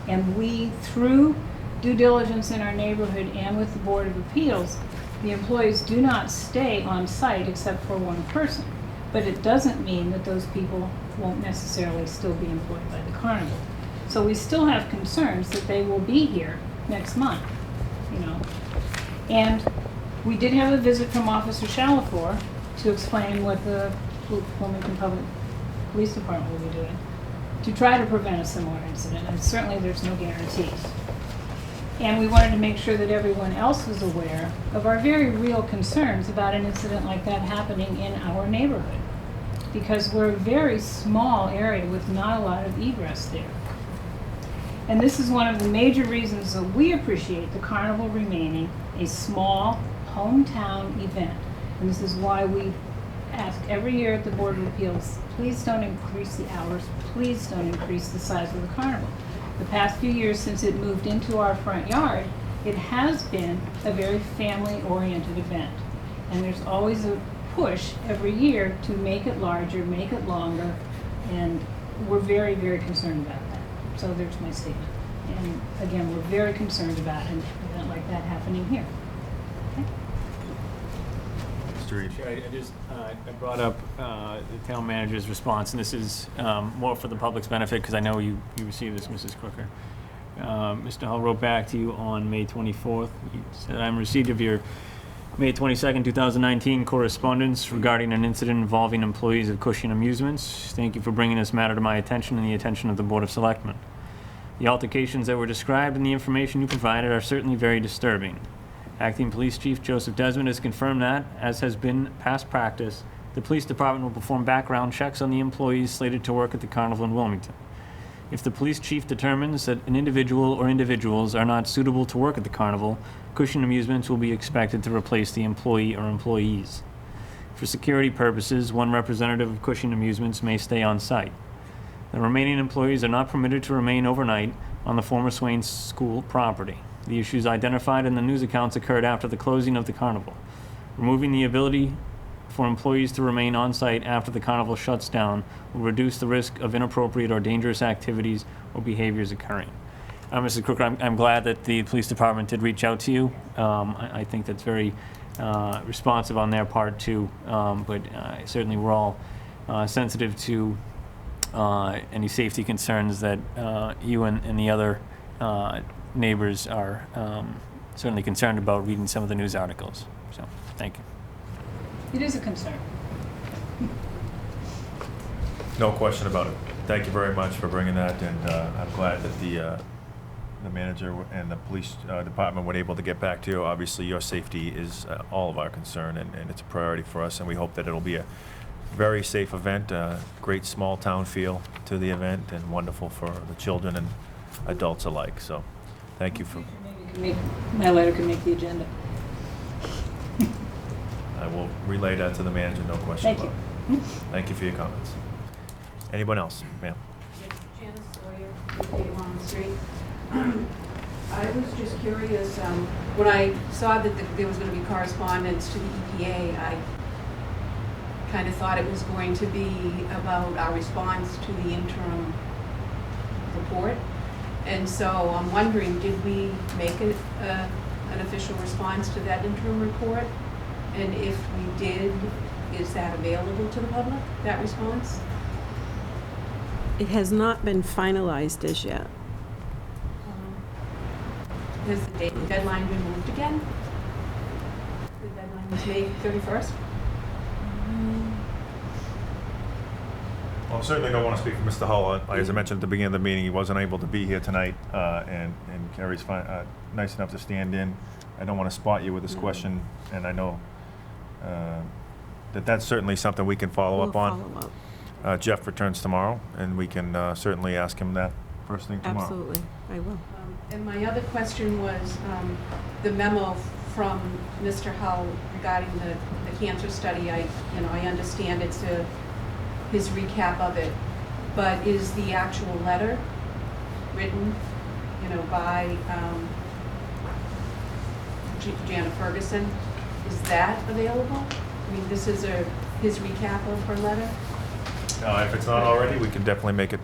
and we, through due diligence in our neighborhood and with the Board of Appeals, the employees do not stay on site except for one person. But it doesn't mean that those people won't necessarily still be employed by the carnival. So we still have concerns that they will be here next month, you know. And we did have a visit from Officer Chalafour to explain what the Wilmington Public Police Department will be doing to try to prevent a similar incident, and certainly there's no guarantees. And we wanted to make sure that everyone else was aware of our very real concerns about an incident like that happening in our neighborhood, because we're a very small area with not a lot of egress there. And this is one of the major reasons that we appreciate the carnival remaining a small hometown event. And this is why we ask every year at the Board of Appeals, please don't increase the hours, please don't increase the size of the carnival. The past few years since it moved into our front yard, it has been a very family-oriented event. And there's always a push every year to make it larger, make it longer, and we're very, very concerned about that. So there's my statement. And again, we're very concerned about an event like that happening here. Mr. Reed. I brought up the town manager's response, and this is more for the public's benefit, because I know you received this, Mrs. Crooker. Mr. Hull wrote back to you on May 24th. He said, I'm received of your May 22nd, 2019 correspondence regarding an incident involving employees of Cushing Amusements. Thank you for bringing this matter to my attention and the attention of the Board of Selectmen. The altercations that were described and the information you provided are certainly very disturbing. Acting Police Chief Joseph Desmond has confirmed that, as has been past practice, the police department will perform background checks on the employees slated to work at the carnival in Wilmington. If the police chief determines that an individual or individuals are not suitable to work at the carnival, Cushing Amusements will be expected to replace the employee or employees. For security purposes, one representative of Cushing Amusements may stay on site. The remaining employees are not permitted to remain overnight on the former Swain School property. The issues identified in the news accounts occurred after the closing of the carnival. Removing the ability for employees to remain on site after the carnival shuts down will reduce the risk of inappropriate or dangerous activities or behaviors occurring. Mrs. Crooker, I'm glad that the police department did reach out to you. I think that's very responsive on their part too, but certainly we're all sensitive to any safety concerns that you and the other neighbors are certainly concerned about reading some of the news articles. So, thank you. It is a concern. No question about it. Thank you very much for bringing that, and I'm glad that the manager and the police department were able to get back to you. Obviously, your safety is all of our concern, and it's a priority for us, and we hope that it'll be a very safe event, great small town feel to the event, and wonderful for the children and adults alike. So, thank you for. My letter can make the agenda. I will relay that to the manager, no question Thank about it. Thank you for your comments. Anyone else? Ma'am? Janice Sawyer, 58 Long Street. I was just curious, when I saw that there was going to be correspondence to the EPA, I kind of thought it was going to be about our response to the interim report. And so I'm wondering, did we make an official response to that interim report? And if we did, is that available to the public, that response? It has not been finalized as yet. Has the deadline been moved again? The deadline was May 31st? Well, I certainly don't want to speak for Mr. Hull. As I mentioned at the beginning of the meeting, he wasn't able to be here tonight, and Carrie's nice enough to stand in. I don't want to spot you with this question, and I know that's certainly something we can follow up on. We'll follow up. Jeff returns tomorrow, and we can certainly ask him that first thing tomorrow. Absolutely, I will. And my other question was the memo from Mr. Hull regarding the cancer study. I understand it's his recap of it, but is the actual letter written, by Jana Ferguson? Is that available? I mean, this is his recap of her letter? If it's not already, we can definitely make it.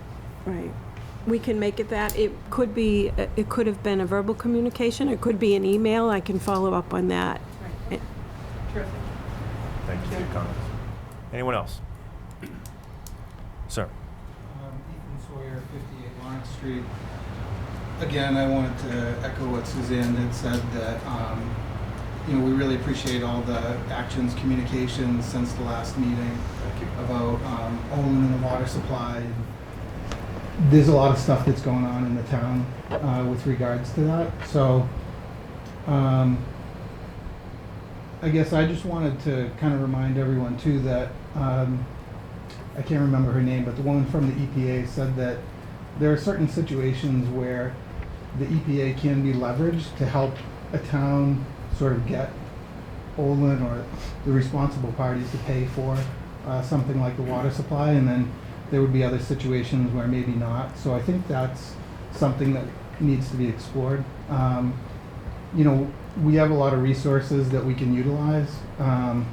Right. We can make it that. It could have been a verbal communication. It could be an email. I can follow up on that. Right. Terrific. Thank you for your comments. Anyone else? Sir. Ethan Sawyer, 58 Lawrence Street. Again, I wanted to echo what Suzanne had said, that we really appreciate all the actions, communications since the last meeting about Olin and the water supply. There's a lot of stuff that's going on in the town with regards to that. So I guess I just wanted to kind of remind everyone too that I can't remember her name, but the woman from the EPA said that there are certain situations where the EPA can be leveraged to help a town sort of get Olin or the responsible parties to pay for something like the water supply, and then there would be other situations where maybe not. So I think that's something that needs to be explored. We have a lot of resources that we can utilize, and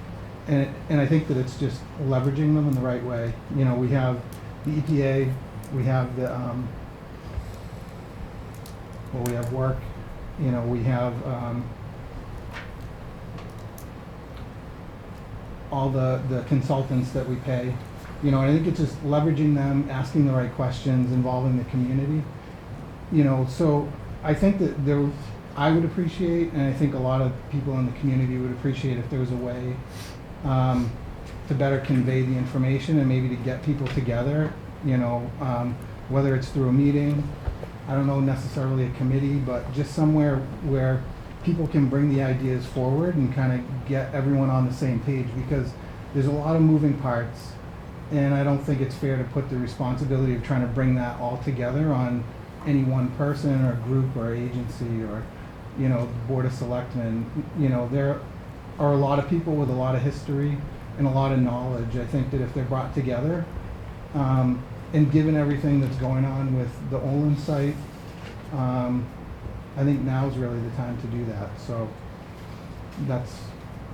I think that it's just leveraging them in the right way. We have the EPA, we have the we have work, we have all the consultants that we pay. I think it's just leveraging them, asking the right questions, involving the community. So I think that I would appreciate, and I think a lot of people in the community would appreciate, if there was a way to better convey the information and maybe to get people together, whether it's through a meeting, I don't know necessarily a committee, but just somewhere where people can bring the ideas forward and kind of get everyone on the same page, because there's a lot of moving parts. And I don't think it's fair to put the responsibility of trying to bring that all together on any one person or group or agency or, Board of Selectmen. There are a lot of people with a lot of history and a lot of knowledge. I think that if they're brought together, and given everything that's going on with the Olin site, I think now is really the time to do that. So that's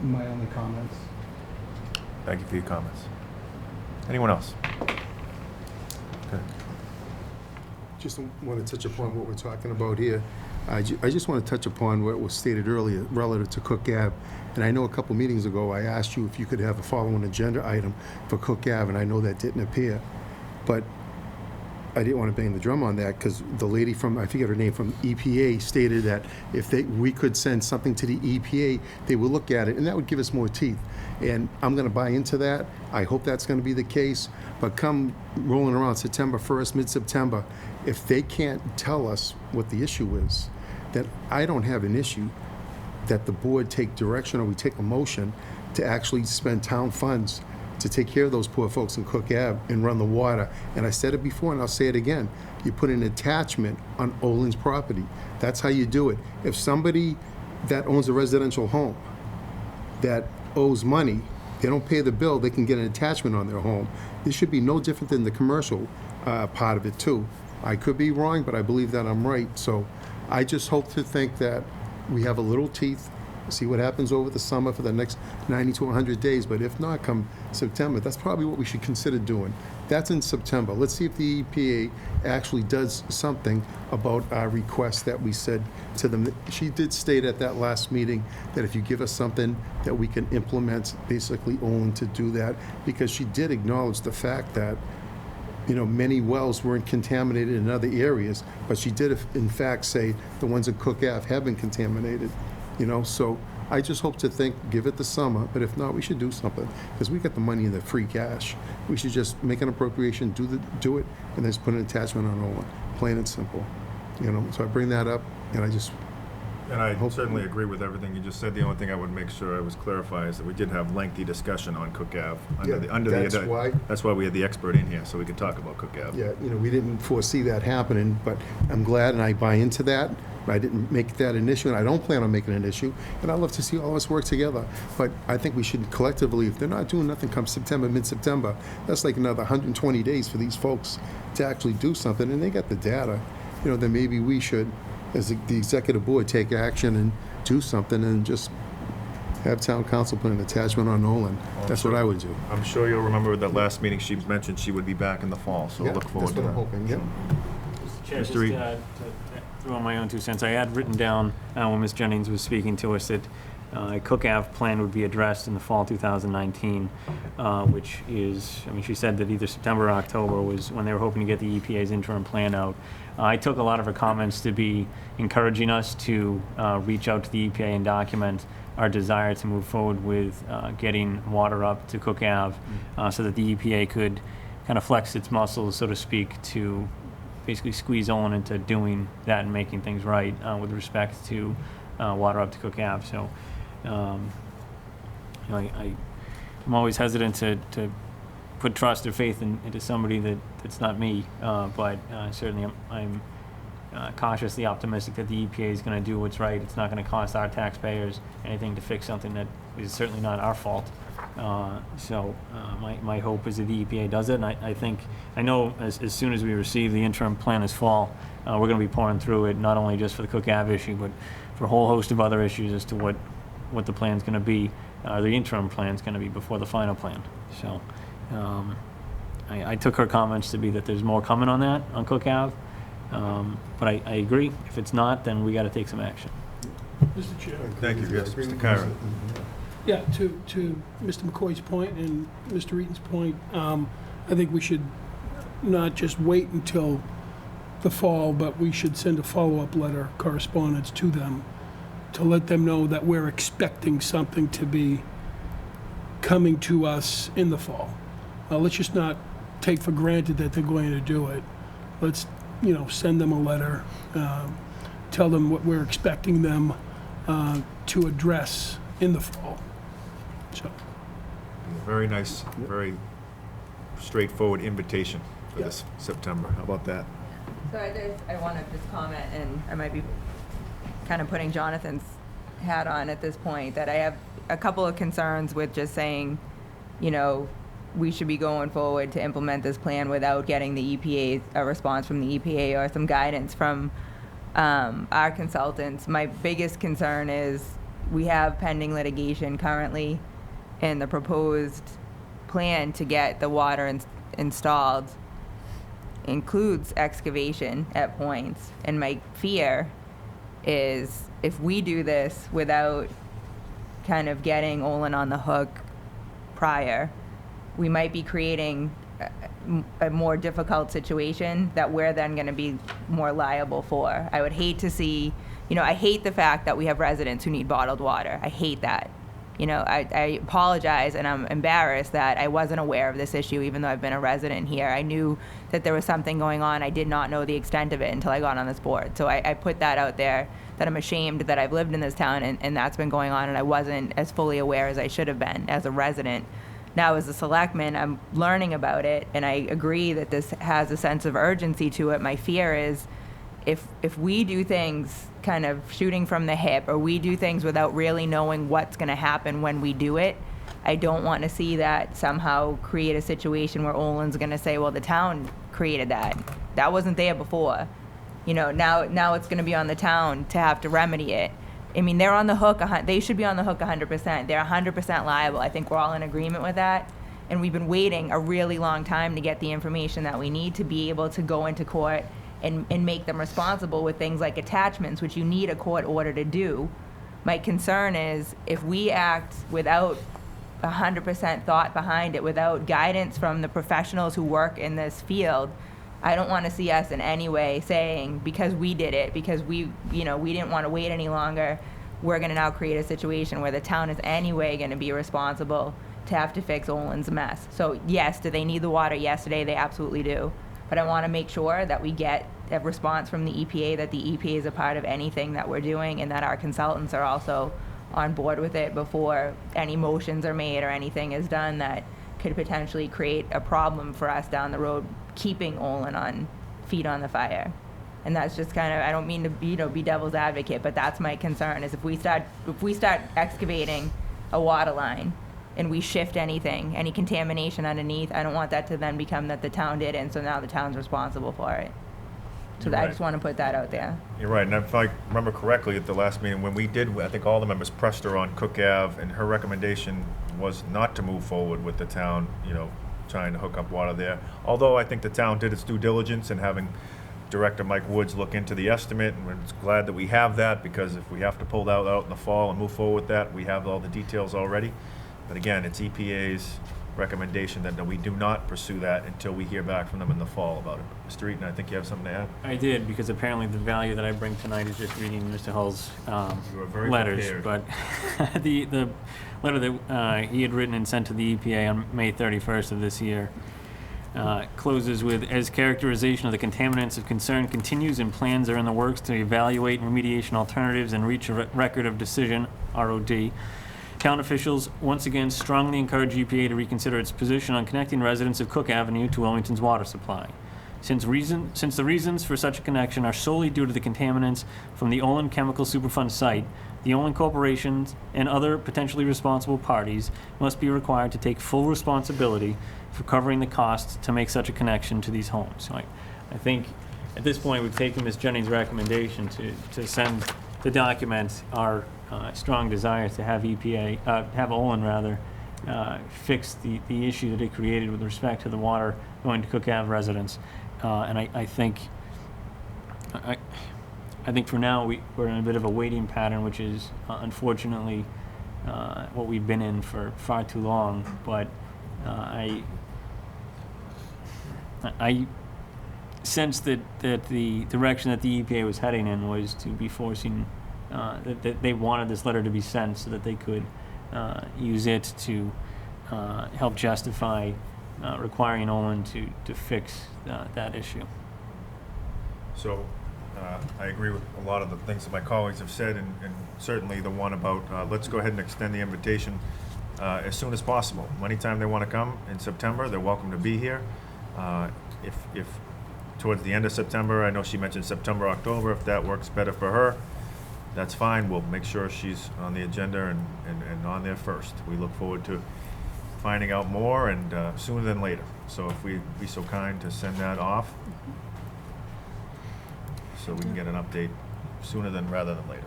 my only comments. Thank you for your comments. Anyone else? Okay. Just want to touch upon what we're talking about here. I just want to touch upon what was stated earlier relative to Cook Ave. And I know a couple meetings ago I asked you if you could have a following agenda item for Cook Ave, and I know that didn't appear. But I didn't want to bang the drum on that, because the lady from, I forget her name, from EPA stated that if we could send something to the EPA, they would look at it, and that would give us more teeth. And I'm going to buy into that. I hope that's going to be the case. But come rolling around September 1st, mid-September, if they can't tell us what the issue is, then I don't have an issue that the board take direction or we take a motion to actually spend town funds to take care of those poor folks in Cook Ave and run the water. And I said it before, and I'll say it again. You put an attachment on Olin's property. That's how you do it. If somebody that owns a residential home that owes money, they don't pay the bill, they can get an attachment on their home. This should be no different than the commercial part of it, too. I could be wrong, but I believe that I'm right. So I just hope to think that we have a little teeth, see what happens over the summer for the next 90 to 100 days. But if not, come September, that's probably what we should consider doing. That's in September. Let's see if the EPA actually does something about our request that we said to them. She did state at that last meeting that if you give us something that we can implement, basically Olin to do that, because she did acknowledge the fact that, you know, many wells weren't contaminated in other areas, but she did in fact say the ones in Cook Ave have been contaminated, you know. So I just hope to think, give it the summer, but if not, we should do something, because we got the money in the free cash. We should just make an appropriation, do it, and then just put an attachment on Olin, plain and simple, you know. So I bring that up, and I just And I certainly agree with everything you just said. The only thing I would make sure I was clarify is that we did have lengthy discussion on Cook Ave. That's why we had the expert in here, so we could talk about Cook Ave. Yeah, you know, we didn't foresee that happening, but I'm glad and I buy into that. I didn't make that an issue, and I don't plan on making it an issue, and I'd love to see all of us work together. But I think we should collectively, if they're not doing nothing come September, mid-September, that's like another 120 days for these folks to actually do something, and they got the data. You know, then maybe we should, as the executive board, take action and do something and just have town council put an attachment on Olin. That's what I would do. I'm sure you'll remember that last meeting she mentioned she would be back in the fall, so Yeah, we'll look forward to that's that. what I'm hoping, yep. Chair, just Mr. Reed. to throw in my own 2 cents, I had written down when Ms. Jennings was speaking to us that a Cook Ave plan would be addressed in the fall 2019, which is, I mean, she said that either September or October was when they were hoping to get the EPA's interim plan out. I took a lot of her comments to be encouraging us to reach out to the EPA and document our desire to move forward with getting water up to Cook Ave so that the EPA could kind of flex its muscles, so to speak, to basically squeeze Olin into doing that and making things right with respect to water up to Cook Ave. So, you know, I'm always hesitant to put trust or faith into somebody that's not me, but certainly I'm cautiously optimistic that the EPA is going to do what's right. It's not going to cost our taxpayers anything to fix something that is certainly not our fault. So my hope is that the EPA does it, and I know as soon as we receive the interim plan this fall, we're going to be pouring through it, not only just for the Cook Ave issue, but for a whole host of other issues as to what the plan's going to be, the interim plan's going to be before the final plan. So I took her comments to be that there's more coming on that, on Cook Ave, but I agree. If it's not, then we got to take some action. Mr. Chair. Thank you, yes, Mr. Kyra. Yeah, to Mr. McCoy's point and Mr. Eaton's point, I think we should not just wait until the fall, but we should send a follow-up letter, correspondence to them, to let them know that we're expecting something to be coming to us in the fall. Let's just not take for granted that they're going to do it. Let's, you know, send them a letter, tell them what we're expecting them to address in the fall. So, Very nice, very straightforward invitation for this September. How about that? So I want to just comment, and I might be kind of putting Jonathan's hat on at this point, that I have a couple of concerns with just saying, you know, we should be going forward to implement this plan without getting the EPA, a response from the EPA or some guidance from our consultants. My biggest concern is we have pending litigation currently, and the proposed plan to get the water installed includes excavation at points. And my fear is if we do this without kind of getting Olin on the hook prior, we might be creating a more difficult situation that we're then going to be more liable for. I would hate to see, you know, I hate the fact that we have residents who need bottled water. I hate that. You know, I apologize, and I'm embarrassed that I wasn't aware of this issue, even though I've been a resident here. I knew that there was something going on. I did not know the extent of it until I got on this board. So I put that out there, that I'm ashamed that I've lived in this town and that's been going on, and I wasn't as fully aware as I should have been as a resident. Now, as a selectman, I'm learning about it, and I agree that this has a sense of urgency to it. My fear is if we do things kind of shooting from the hip, or we do things without really knowing what's going to happen when we do it, I don't want to see that somehow create a situation where Olin's going to say, well, the town created that. That wasn't there before. You know, now it's going to be on the town to have to remedy it. I mean, they're on the hook. They should be on the hook 100%. They're 100% liable. I think we're all in agreement with that. And we've been waiting a really long time to get the information that we need to be able to go into court and make them responsible with things like attachments, which you need a court order to do. My concern is if we act without 100% thought behind it, without guidance from the professionals who work in this field, I don't want to see us in any way saying, because we did it, because we didn't want to wait any longer, we're going to now create a situation where the town is anyway going to be responsible to have to fix Olin's mess. So yes, do they need the water? Yesterday, they absolutely do. But I want to make sure that we get a response from the EPA, that the EPA is a part of anything that we're doing, and that our consultants are also on board with it before any motions are made or anything is done that could potentially create a problem for us down the road, keeping Olin on feet on the fire. And that's just kind of, I don't mean to be devil's advocate, but that's my concern, is if we start excavating a water line and we shift anything, any contamination underneath, I don't want that to then become that the town did it, and so now the town's responsible for it. So You're I right. just want to put that out there. You're right, and if I remember correctly, at the last meeting, when we did, I think all the members pressed her on Cook Ave, and her recommendation was not to move forward with the town, trying to hook up water there. Although I think the town did its due diligence in having Director Mike Woods look into the estimate, and we're glad that we have that, because if we have to pull that out in the fall and move forward with that, we have all the details already. But again, it's EPA's recommendation that we do not pursue that until we hear back from them in the fall about it. Mr. Eaton, I think you have something to add? I did, because apparently the value that I bring tonight is just reading Mr. Hull's You were very letters. prepared. But the letter that he had written and sent to the EPA on May 31st of this year closes with, as characterization of the contaminants of concern continues and plans are in the works to evaluate remediation alternatives and reach a record of decision, ROD. Town officials once again strongly encourage EPA to reconsider its position on connecting residents of Cook Avenue to Wilmington's water supply. Since the reasons for such a connection are solely due to the contaminants from the Olin Chemical Superfund site, the Olin corporations and other potentially responsible parties must be required to take full responsibility for covering the costs to make such a connection to these homes. So I think at this point we've taken Ms. Jennings' recommendation to send to document our strong desire to have have Olin rather, fix the issue that it created with respect to the water going to Cook Ave residents. And I think for now we're in a bit of a waiting pattern, which is unfortunately what we've been in for far too long. But I sense that the direction that the EPA was heading in was to be forcing that they wanted this letter to be sent so that they could use it to help justify requiring Olin to fix that issue. So I agree with a lot of the things that my colleagues have said, and certainly the one about let's go ahead and extend the invitation as soon as possible. Anytime they want to come in September, they're welcome to be here. If towards the end of September, I know she mentioned September, October, if that works better for her, that's fine. We'll make sure she's on the agenda and on there first. We look forward to finding out more, and sooner than later. So if we'd be so kind to send that off, so we can get an update sooner rather than later.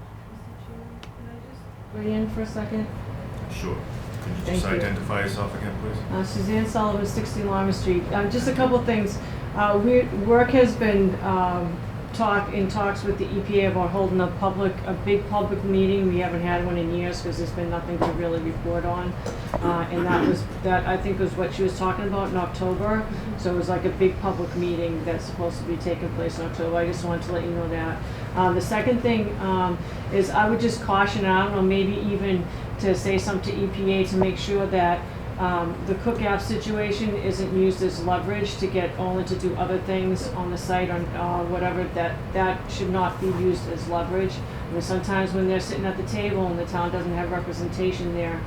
Weigh in for a second. Sure. Could you Thank just you. identify yourself again, please? Suzanne Sullivan, 60 Lima Street. Just a couple things. Work has been talks with the EPA about holding a big public meeting. We haven't had one in years because there's been nothing to really report on. And that I think was what she was talking about in October. So it was like a big public meeting that's supposed to be taking place in October. I just wanted to let you know that. The second thing is I would just caution, I don't know, maybe even to say something to EPA to make sure that the Cook Ave situation isn't used as leverage to get Olin to do other things on the site or whatever. That should not be used as leverage. I mean, sometimes when they're sitting at the table and the town doesn't have representation there,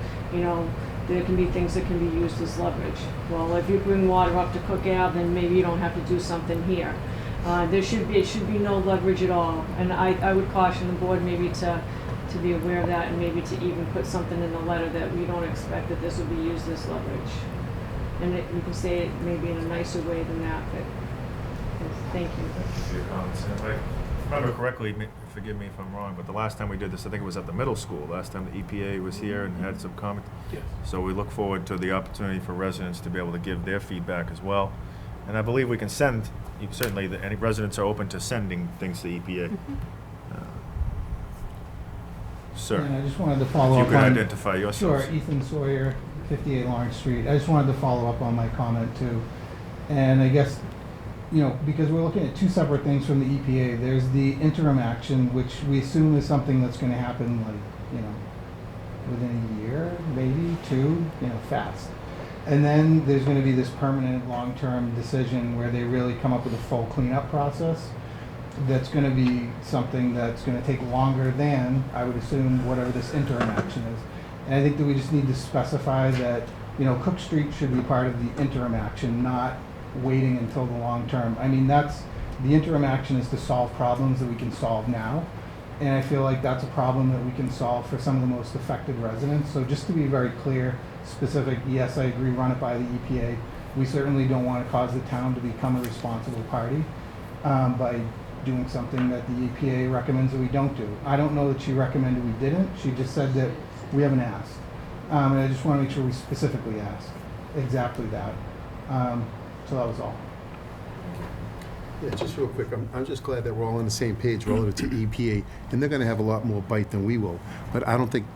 there can be things that can be used as leverage. Well, if you bring water up to Cook Ave, then maybe you don't have to do something here. It should be no leverage at all, and I would caution the board maybe to be aware of that, and maybe to even put something in the letter that we don't expect that this will be used as leverage. And you can say it maybe in a nicer way than that, but thank you. Thank you for your comments. If I remember correctly, forgive me if I'm wrong, but the last time we did this, I think it was at the middle school, last time the EPA was here and had some comment. Yes. So we look forward to the opportunity for residents to be able to give their feedback as well. And I believe we can send, certainly, any residents are open to sending things to EPA. Sir, And I just wanted to follow if you up could on. identify yourself. Sure, Ethan Sawyer, 58 Lawrence Street. I just wanted to follow up on my comment too. And I guess, because we're looking at two separate things from the EPA. There's the interim action, which we assume is something that's going to happen within a year, maybe two, fast. And then there's going to be this permanent long-term decision where they really come up with a full cleanup process. That's going to be something that's going to take longer than, I would assume, whatever this interim action is. And I think that we just need to specify that, Cook Street should be part of the interim action, not waiting until the long term. I mean, the interim action is to solve problems that we can solve now. And I feel like that's a problem that we can solve for some of the most affected residents. So just to be very clear, specific, yes, I agree, run it by the EPA. We certainly don't want to cause the town to become a responsible party by doing something that the EPA recommends that we don't do. I don't know that she recommended we didn't. She just said that we haven't asked. And I just want to make sure we specifically ask exactly that. So that was all. Yeah, just real quick, I'm just glad that we're all on the same page relative to EPA, and they're gonna have a lot more bite than we will. But I don't think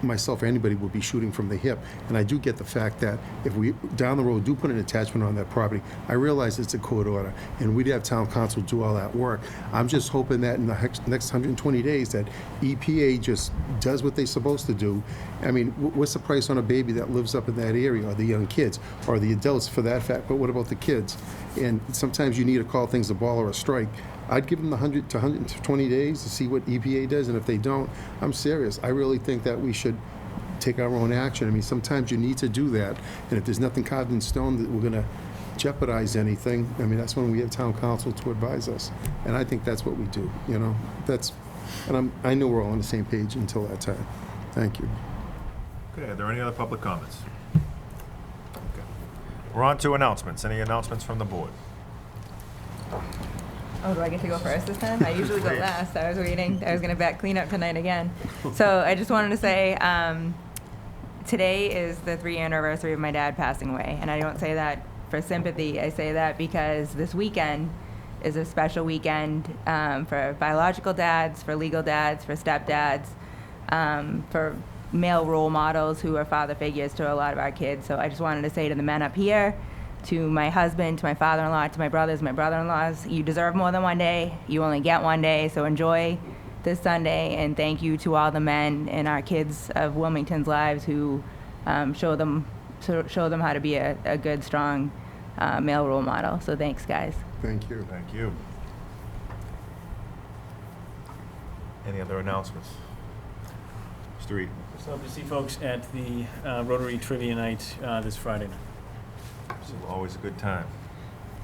myself or anybody will be shooting from the hip. And I do get the fact that if we, down the road, do put an attachment on that property, I realize it's a court order, and we'd have town council do all that work. I'm just hoping that in the next 120 days that EPA just does what they're supposed to do. I mean, what's the price on a baby that lives up in that area, or the young kids, or the adults for that fact, but what about the kids? And sometimes you need to call things a ball or a strike. I'd give them the 100 to 120 days to see what EPA does, and if they don't, I'm serious. I really think that we should take our own action. I mean, sometimes you need to do that, and if there's nothing carved in stone that we're going to jeopardize anything, I mean, that's when we have town council to advise us, and I think that's what we do, and I know we're all on the same page until that time. Thank you. Okay, are there any other public comments? Okay. We're on to announcements. Any announcements from the board? Oh, do I get to go first this time? I usually go last. I was waiting. I was going to clean up tonight again. So I just wanted to say today is the 3-year anniversary of my dad passing away. And I don't say that for sympathy. I say that because this weekend is a special weekend for biological dads, for legal dads, for stepdads, for male role models who are father figures to a lot of our kids. So I just wanted to say to the men up here, to my husband, to my father-in-law, to my brothers, my brother-in-laws, you deserve more than one day. You only get one day, so enjoy this Sunday. And thank you to all the men in our kids of Wilmington's lives who show them how to be a good, strong male role model. So thanks, guys. Thank you. Thank you. Any other announcements? Mr. Eaton. So hope to see folks at the Rotary Trivia Night this Friday night. So always a good time.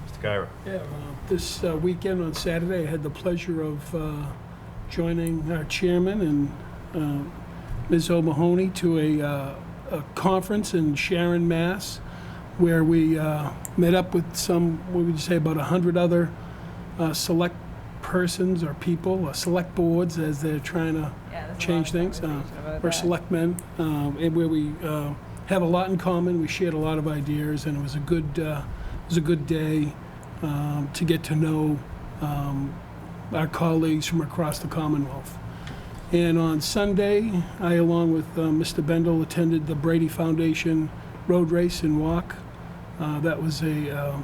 Mr. Gyra. Yeah, this weekend on Saturday, I had the pleasure of joining our chairman and Ms. O'Mahony to a conference in Sharon, Mass, where we met up with what would you say, about 100 other select persons or people, select boards, as they're trying to change things, or selectmen, and where we have a lot in common. We shared a lot of ideas, and it was a good day to get to know our colleagues from across the Commonwealth. And on Sunday, I, along with Mr. Bendel, attended the Brady Foundation Road Race and Walk. That was a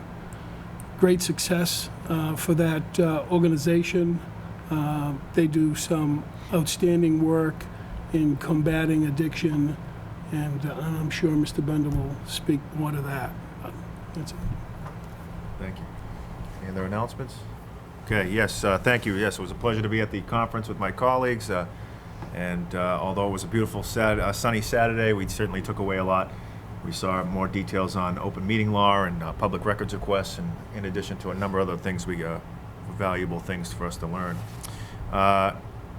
great success for that organization. They do some outstanding work in combating addiction, and I'm sure Mr. Bender will speak more to that. That's it. Thank you. Any other announcements? Okay, yes, thank you. Yes, it was a pleasure to be at the conference with my colleagues, and although it was a beautiful sunny Saturday, we certainly took away a lot We saw more details on open meeting law and public records requests, and in addition to a number of other things, valuable things for us to learn.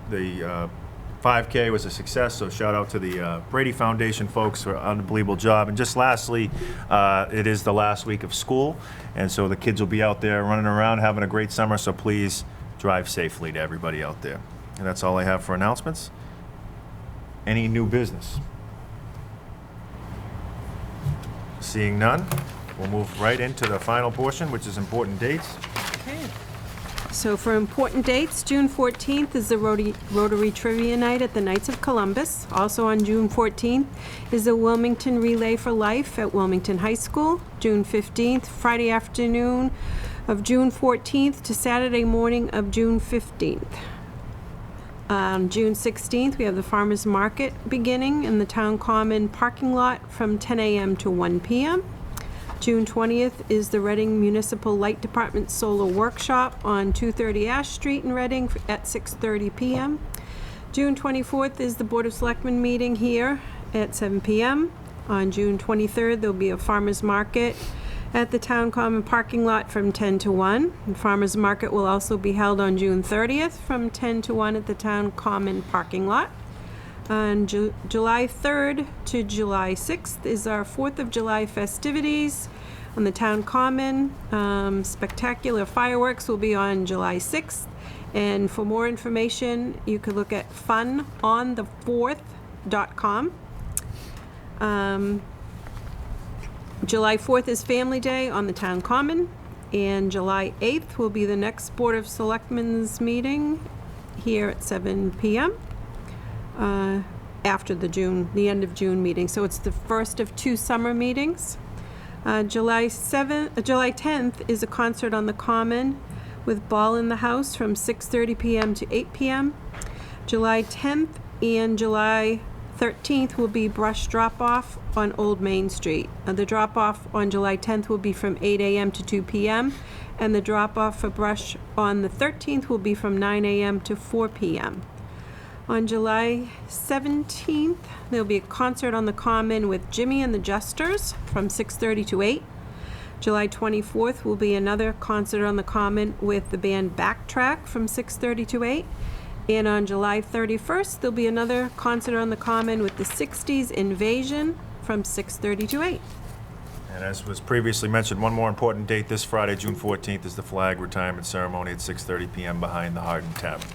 The 5K was a success, so shout out to the Brady Foundation folks for an unbelievable job. And just lastly, it is the last week of school, and so the kids will be out there running around having a great summer, so please drive safely to everybody out there. And that's all I have for announcements. Any new business? Seeing none, we'll move right into the final portion, which is important dates. Okay. So for important dates, June 14th is the Rotary Trivia Night at the Knights of Columbus. Also on June 14th is the Wilmington Relay for Life at Wilmington High School. June 15th, Friday afternoon of June 14th to Saturday morning of June 15th. On June 16th, we have the Farmers Market beginning in the Town Common parking lot from 10 a.m. to 1 p.m. June 20th is the Reading Municipal Light Department Solar Workshop on 230 Ash Street in Reading at 6:30 p.m. June 24th is the Board of Selectmen meeting here at 7 p.m. On June 23rd, there'll be a farmer's market at the Town Common parking lot from 10 to 1. The farmer's market will also be held on June 30th from 10 to 1 at the Town Common parking lot. On July 3rd to July 6th is our 4th of July festivities on the Town Common. Spectacular fireworks will be on July 6th. And for more information, you could look at funonthefourth.com. July 4th is Family Day on the Town Common. And July 8th will be the next Board of Selectmen's meeting here at 7 p.m. After the end of June meeting. So it's the first of 2 summer meetings. July 10th is a concert on the Common with Ball in the House from 6:30 p.m. to 8 p.m. July 10th and July 13th will be brush drop-off on Old Main Street. The drop-off on July 10th will be from 8 a.m. to 2 p.m. and the drop-off for brush on the 13th will be from 9 a.m. to 4 p.m. On July 17th, there'll be a concert on the Common with Jimmy and the Jesters from 6:30 to 8. July 24th will be another concert on the Common with the band Backtrack from 6:30 to 8. And on July 31st, there'll be another concert on the Common with the 60s Invasion from 6:30 to 8. And as was previously mentioned, one more important date this Friday, June 14th, is the flag retirement ceremony at 6:30 p.m. behind the Hardin Tavern.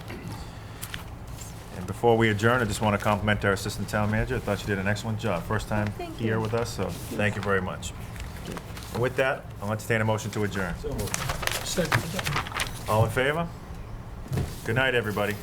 And before we adjourn, I just want to compliment our Assistant Town Manager. I thought she did an excellent job. First time here with us, so thank you very much. And with that, I'll entertain a motion to adjourn. Second. All in favor? Good night, everybody.